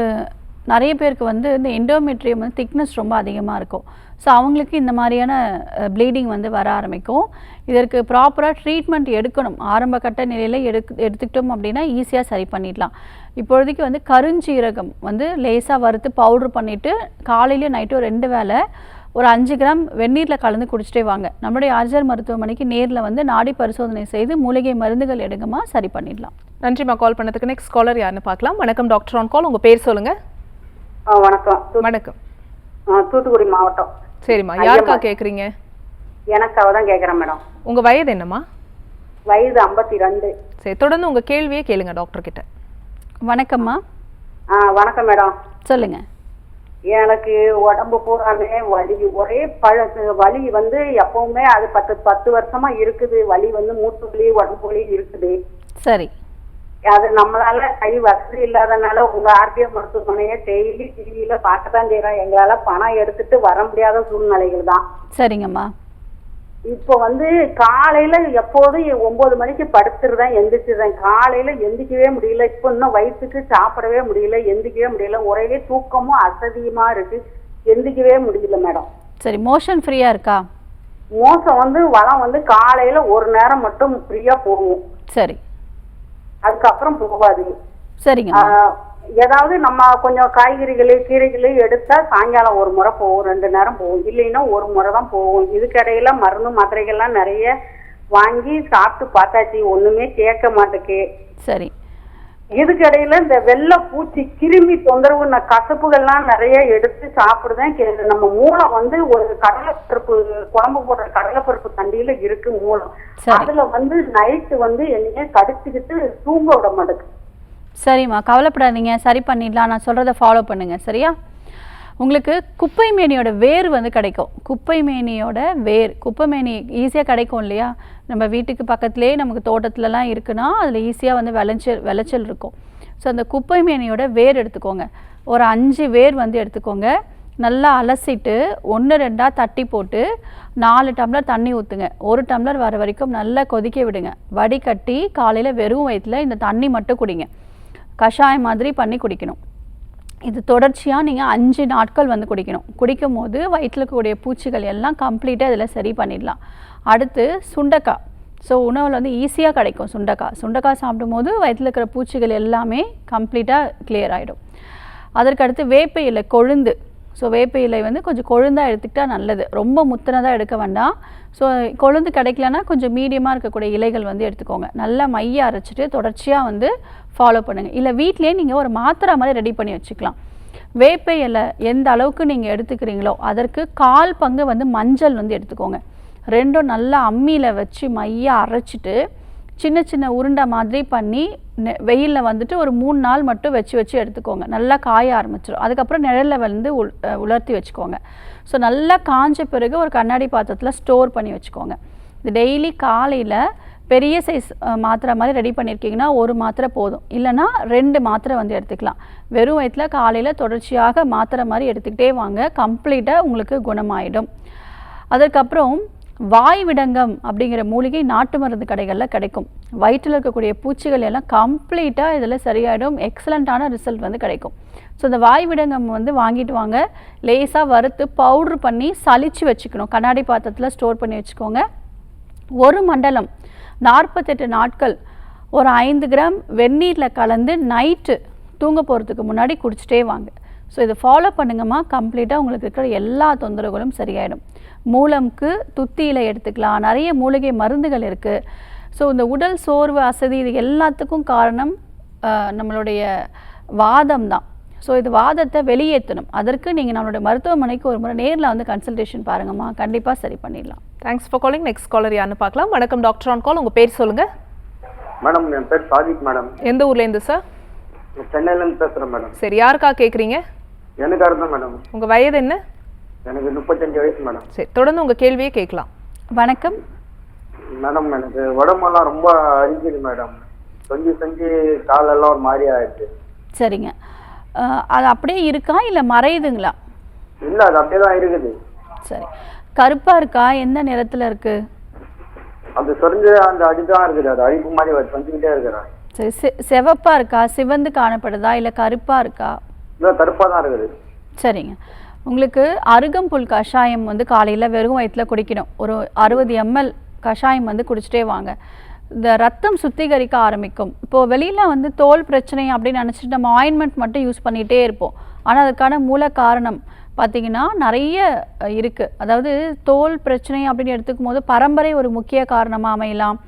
நிறைய பேருக்கு வந்து இந்த எண்டோமெட்ரியம் வந்து திக்னஸ் ரொம்ப அதிகமாக இருக்கும். ஸோ அவங்களுக்கு இந்த மாதிரியான ப்ளீடிங் வந்து வர ஆரம்பிக்கும். இதற்கு ப்ராப்பராக ட்ரீட்மெண்ட் எடுக்கணும். ஆரம்ப கட்ட நிலையில் எடுத்துக்கிட்டோம் அப்படின்னா ஈஸியாக சரி பண்ணிடலாம். இப்பொழுதைக்கு வந்து கருஞ்சீரகம் வந்து லேசாக வறுத்து பவுட்ரு பண்ணிவிட்டு காலையிலேயும் நைட்டும் 2 வேளை ஒரு 5 கிராம் வெந்நீரில் கலந்து குடிச்சிட்டே வாங்க. நம்மளுடைய ஆர்ஜர் மருத்துவமனைக்கு நேரில் வந்து நாடி பரிசோதனை செய்து மூலிகை மருந்துகள் எடுங்கம்மா, சரி பண்ணிடலாம். நன்றிம்மா கால் பண்ணதுக்கு. நெக்ஸ்ட் காலர் யாருன்னு பார்க்கலாம். வணக்கம் டாக்டர் ஆன் கால். உங்கள் பேர் சொல்லுங்கள். வணக்கம். வணக்கம். தூத்துக்குடி மாவட்டம். சரிம்மா, யாருக்கா கேட்குறீங்க? எனக்காக தான் கேட்குறேன் மேடம். உங்கள் வயது என்னம்மா? வயது 52. சரி, தொடர்ந்து உங்கள் கேள்வியே கேளுங்க டாக்டர் கிட்ட. வணக்கம்மா. வணக்கம் மேடம். சொல்லுங்க. எனக்கு உடம்பு பூராமே வலி, ஒரே வலி வந்து எப்பவுமே அது 10 வருஷமா இருக்குது. வலி வந்து மூட்டு வலி, உடம்பு வலி இருக்குது. சரி. அது நம்மளால கை வசதி இல்லாதனால உங்க ஆர்பிஎம் மருத்துவமனையை டெய்லி டிவியில பார்க்கத்தான் செய்யறோம். எங்களால பணம் எடுத்துட்டு வர முடியாத சூழ்நிலைகள் தான். சரிங்கம்மா. இப்போ காலையில எப்போதும் 9 மணிக்கு படுத்துருதான் எந்திரிச்சிருந்தேன். காலையில எந்திரிக்கவே முடியல. இப்போ இன்னும் வயிற்றுக்கு சாப்பிடவே முடியல, எந்திரிக்கவே முடியல. ஒரே தூக்கமும் அசதியுமா இருக்கு, எந்திரிக்கவே முடியல மேடம். சரி, மோஷன் ஃப்ரீயா இருக்கா? மோசம் வளம் காலையில ஒரு நேரம் மட்டும் ஃப்ரீயா போகும். சரி, அதுக்கப்புறம் போகாது. சரிங்க. ஏதாவது நம்ம கொஞ்சம் காய்கறிகளே கீரைகளே எடுத்தா சாயங்காலம் ஒரு முறை போகும், 2 நேரம் போகும். இல்லைன்னா ஒரு முறை தான் போகும். இதுக்கடையில மருந்து மாத்திரைகள்லாம் நிறைய வாங்கி சாப்பிட்டு பார்த்தாச்சு, ஒண்ணுமே கேட்க மாட்டேக்கு. சரி. இதுக்கடையில இந்த வெள்ளை பூச்சி கிருமி தொந்தரவு கசப்புகள்லாம் நிறைய எடுத்து சாப்பிடுதான். நம்ம மூலம் ஒரு கடலைப்பருப்பு குழம்பு போடுற கடலைப்பருப்பு தண்டியில இருக்கு மூலம். அதுல நைட்டு என்னைய கடிச்சுக்கிட்டு தூங்க விட மாட்டேங்குது. சரிம்மா, கவலைப்படாதீங்க, சரி பண்ணிடலாம். நான் சொல்கிறத ஃபாலோ பண்ணுங்கள், சரியா? உங்களுக்கு குப்பை மேனியோட வேர் கிடைக்கும். குப்பை மேனியோட வேர், குப்பை மேனி ஈஸியாக கிடைக்கும் இல்லையா? நம்ம வீட்டுக்கு பக்கத்துலேயே நமக்கு தோட்டத்துலலாம் இருக்குன்னா அதில் ஈஸியாக விளைச்சல் இருக்கும். ஸோ அந்த குப்பை மேனியோட வேர் எடுத்துக்கோங்க. ஒரு 5 வேர் எடுத்துக்கோங்க. நல்லா அலசிட்டு 1-2 தட்டி போட்டு 4 டம்ளர் தண்ணி ஊற்றுங்க. 1 டம்ளர் வர வரைக்கும் நல்லா கொதிக்க விடுங்க. வடிகட்டி காலையில் வெறும் வயிற்றில் இந்த தண்ணி மட்டும் குடிங்க. கஷாயம் மாதிரி பண்ணி குடிக்கணும். இது தொடர்ச்சியாக நீங்கள் 5 நாட்கள் குடிக்கணும். குடிக்கும் போது வயிற்றில் இருக்கக்கூடிய பூச்சிகள் எல்லாம் கம்ப்ளீட்டாக இதில் சரி பண்ணிடலாம். அடுத்து சுண்டைக்காய். ஸோ உணவில் ஈஸியாக கிடைக்கும் சுண்டைக்காய். சுண்டைக்காய் சாப்பிடும்போது வயிற்றில் இருக்கிற பூச்சிகள் எல்லாமே கம்ப்ளீட்டாக கிளியர் ஆகிடும். அதற்கடுத்து வேப்ப இலை கொழுந்து. ஸோ வேப்ப இலை கொஞ்சம் கொழுந்தாக எடுத்துக்கிட்டால் நல்லது. ரொம்ப முத்தினதாக எடுக்க வேண்டாம். ஸோ கொழுந்து கிடைக்கலன்னா கொஞ்சம் மீடியமாக இருக்கக்கூடிய இலைகள் எடுத்துக்கோங்க. நல்லா மைய அரைச்சிட்டு தொடர்ச்சியாக ஃபாலோ பண்ணுங்கள். இல்லை வீட்டிலேயே நீங்கள் ஒரு மாத்திரை மாதிரி ரெடி பண்ணி வச்சுக்கலாம். வேப்ப இலை எந்த அளவுக்கு நீங்கள் எடுத்துக்கிறீங்களோ அதற்கு 1/4 பங்கு மஞ்சள் எடுத்துக்கோங்க. ரெண்டும் நல்லா அம்மியில் வச்சு மைய அரைச்சிட்டு சின்ன சின்ன உருண்டை மாதிரி பண்ணி வெயிலில் ஒரு 3 நாள் மட்டும் வச்சு எடுத்துக்கோங்க. நல்லா காய ஆரம்பிச்சிடும். அதுக்கப்புறம் நிழலில் உலர்த்தி வச்சுக்கோங்க. ஸோ நல்லா காஞ்ச பிறகு ஒரு கண்ணாடி பாத்திரத்தில் ஸ்டோர் பண்ணி வச்சுக்கோங்க. இது டெய்லி காலையில் பெரிய சைஸ் மாத்திரை மாதிரி ரெடி பண்ணியிருக்கீங்கன்னா 1 மாத்திரை போதும். இல்லைனா 2 மாத்திரை எடுத்துக்கலாம். வெறும் வயிற்றில் காலையில் தொடர்ச்சியாக மாத்திரை மாதிரி எடுத்துக்கிட்டே வாங்க. கம்ப்ளீட்டாக உங்களுக்கு குணமாயிடும். அதற்கப்புறம் வாய் விடங்கம் அப்படிங்கிற மூலிகை நாட்டு மருந்து கடைகளில் கிடைக்கும். வயிற்றில் இருக்கக்கூடிய பூச்சிகள் எல்லாம் கம்ப்ளீட்டாக இதில் சரியாயிடும். எக்ஸலண்ட்டான ரிசல்ட் கிடைக்கும். ஸோ இந்த வாய் விடங்கம் வாங்கிட்டு வாங்க. லேசாக வறுத்து பவுட்ரு பண்ணி சலிச்சு வச்சுக்கணும். கண்ணாடி பாத்திரத்தில் ஸ்டோர் பண்ணி வச்சுக்கோங்க. 1 மண்டலம் 48 நாட்கள் ஒரு 5 கிராம் வெந்நீரில் கலந்து நைட்டு தூங்க போகிறதுக்கு முன்னாடி குடிச்சிட்டே வாங்க. ஸோ இதை ஃபாலோ பண்ணுங்கம்மா. கம்ப்ளீட்டாக உங்களுக்கு இருக்கிற எல்லா தொந்தரவுகளும் சரியாயிடும். மூலம்க்கு துத்தி இலை எடுத்துக்கலாம். நிறைய மூலிகை மருந்துகள் இருக்குது. ஸோ இந்த உடல் சோர்வு அசதி இது எல்லாத்துக்கும் காரணம் நம்மளுடைய வாதம் தான். ஸோ இது வாதத்தை வெளியேற்றணும். அதற்கு நீங்கள் நம்மளுடைய மருத்துவமனைக்கு ஒரு முறை நேரில் கன்சல்டேஷன் பாருங்கம்மா. கண்டிப்பாக சரி பண்ணிடலாம். Thanks for calling. Next caller யாருன்னு பார்க்கலாம். வணக்கம் டாக்டர் ஆன் கால். உங்கள் பேர் சொல்லுங்கள். மேடம் என் பேர் சாதிக் மேடம். எந்த ஊர்லேருந்து சார்? சென்னையிலேருந்து பேசுகிறேன் மேடம். சரி, யாருக்கா கேட்குறீங்க? எனக்காக தான் மேடம். உங்கள் வயது என்ன? எனக்கு 35 வயசு மேடம். சரி, தொடர்ந்து உங்கள் கேள்வியே கேட்கலாம். வணக்கம் மேடம். எனக்கு உடம்பெல்லாம் ரொம்ப அரிக்குது மேடம். செஞ்சு காலெல்லாம் ஒரு மாதிரி ஆயிடுச்சு. சரிங்க, அது அப்படியே இருக்கா இல்லை மறையுதுங்களா? இல்லை, அது அப்படியே தான் இருக்குது. சரி, கருப்பாக இருக்கா? எந்த நிறத்தில் இருக்குது? அது சொரிஞ்சு அந்த அடிதான் இருக்குது. அது அரிப்பு மாதிரி செஞ்சுக்கிட்டே இருக்கிறேன். சரி, செவப்பாக இருக்கா? சிவந்து காணப்படுதா இல்லை கருப்பாக இருக்கா? இல்லை, கருப்பாக தான் இருக்குது. சரிங்க, உங்களுக்கு அருகம்புல் கஷாயம் காலையில் வெறும் வயிற்றில் குடிக்கணும். ஒரு 60 ml கஷாயம் குடிச்சிட்டே வாங்க. இந்த ரத்தம் சுத்திகரிக்க ஆரம்பிக்கும். இப்போது வெளியில் தோல் பிரச்சனை அப்படின்னு நினச்சிட்டு நம்ம ஆயின்மெண்ட் மட்டும் யூஸ் பண்ணிகிட்டே இருப்போம். ஆனால் அதுக்கான மூல காரணம் பார்த்திங்கன்னா நிறைய இருக்குது. அதாவது தோல் பிரச்சனை அப்படின்னு எடுத்துக்கும் போது பரம்பரை ஒரு முக்கிய காரணமாக அமையலாம்.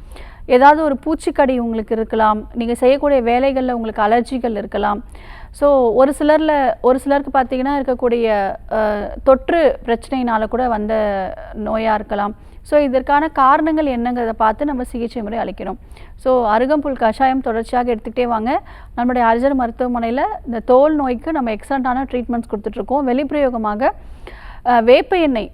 ஏதாவது ஒரு பூச்சிக்கடி உங்களுக்கு இருக்கலாம். நீங்கள் செய்யக்கூடிய வேலைகளில் உங்களுக்கு அலர்ஜிகள் இருக்கலாம். ஸோ ஒரு சிலருக்கு பார்த்திங்கன்னா இருக்கக்கூடிய தொற்று பிரச்சனையினால் கூட வந்த நோயாக இருக்கலாம். ஸோ இதற்கான காரணங்கள் என்னங்கிறத பார்த்து நம்ம சிகிச்சை முறை அளிக்கணும். ஸோ அருகம்புல் கஷாயம் தொடர்ச்சியாக எடுத்துக்கிட்டே வாங்க. நம்மளுடைய அர்ஜர் மருத்துவமனையில் இந்த தோல் நோய்க்கு நம்ம எக்ஸலண்ட்டான ட்ரீட்மெண்ட்ஸ் கொடுத்துட்ருக்கோம். வெளிப்பிரயோகமாக வேப்ப எண்ணெய்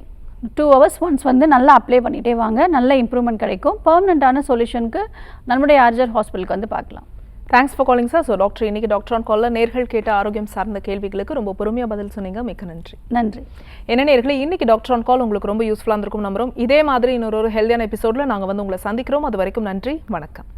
2 hours ஒன்ஸ் நல்லா அப்ளை பண்ணிகிட்டே வாங்க. நல்ல இம்ப்ரூவ்மெண்ட் கிடைக்கும். பெர்மனண்ட்டான சொல்யூஷனுக்கு நம்மளுடைய அர்ஜர் ஹாஸ்பிட்டலுக்கு பார்க்கலாம். Thanks for calling sir. So doctor, இன்னைக்கு டாக்டர் ஆன் காலில் நேர்கள் கேட்ட ஆரோக்கியம் சார்ந்த கேள்விகளுக்கு ரொம்ப பொறுமையாக பதில் சொன்னீங்க. மிக்க நன்றி. நன்றி. என்ன நேர்களே, இன்னைக்கு டாக்டர் ஆன் கால் உங்களுக்கு ரொம்ப யூஸ்ஃபுல்லாக இருந்திருக்கும் நம்புறோம். இதே மாதிரி இன்னொரு ஹெல்தியான எபிசோடில் நாங்கள் வந்து உங்களை சந்திக்கிறோம். அது வரைக்கும் நன்றி, வணக்கம்.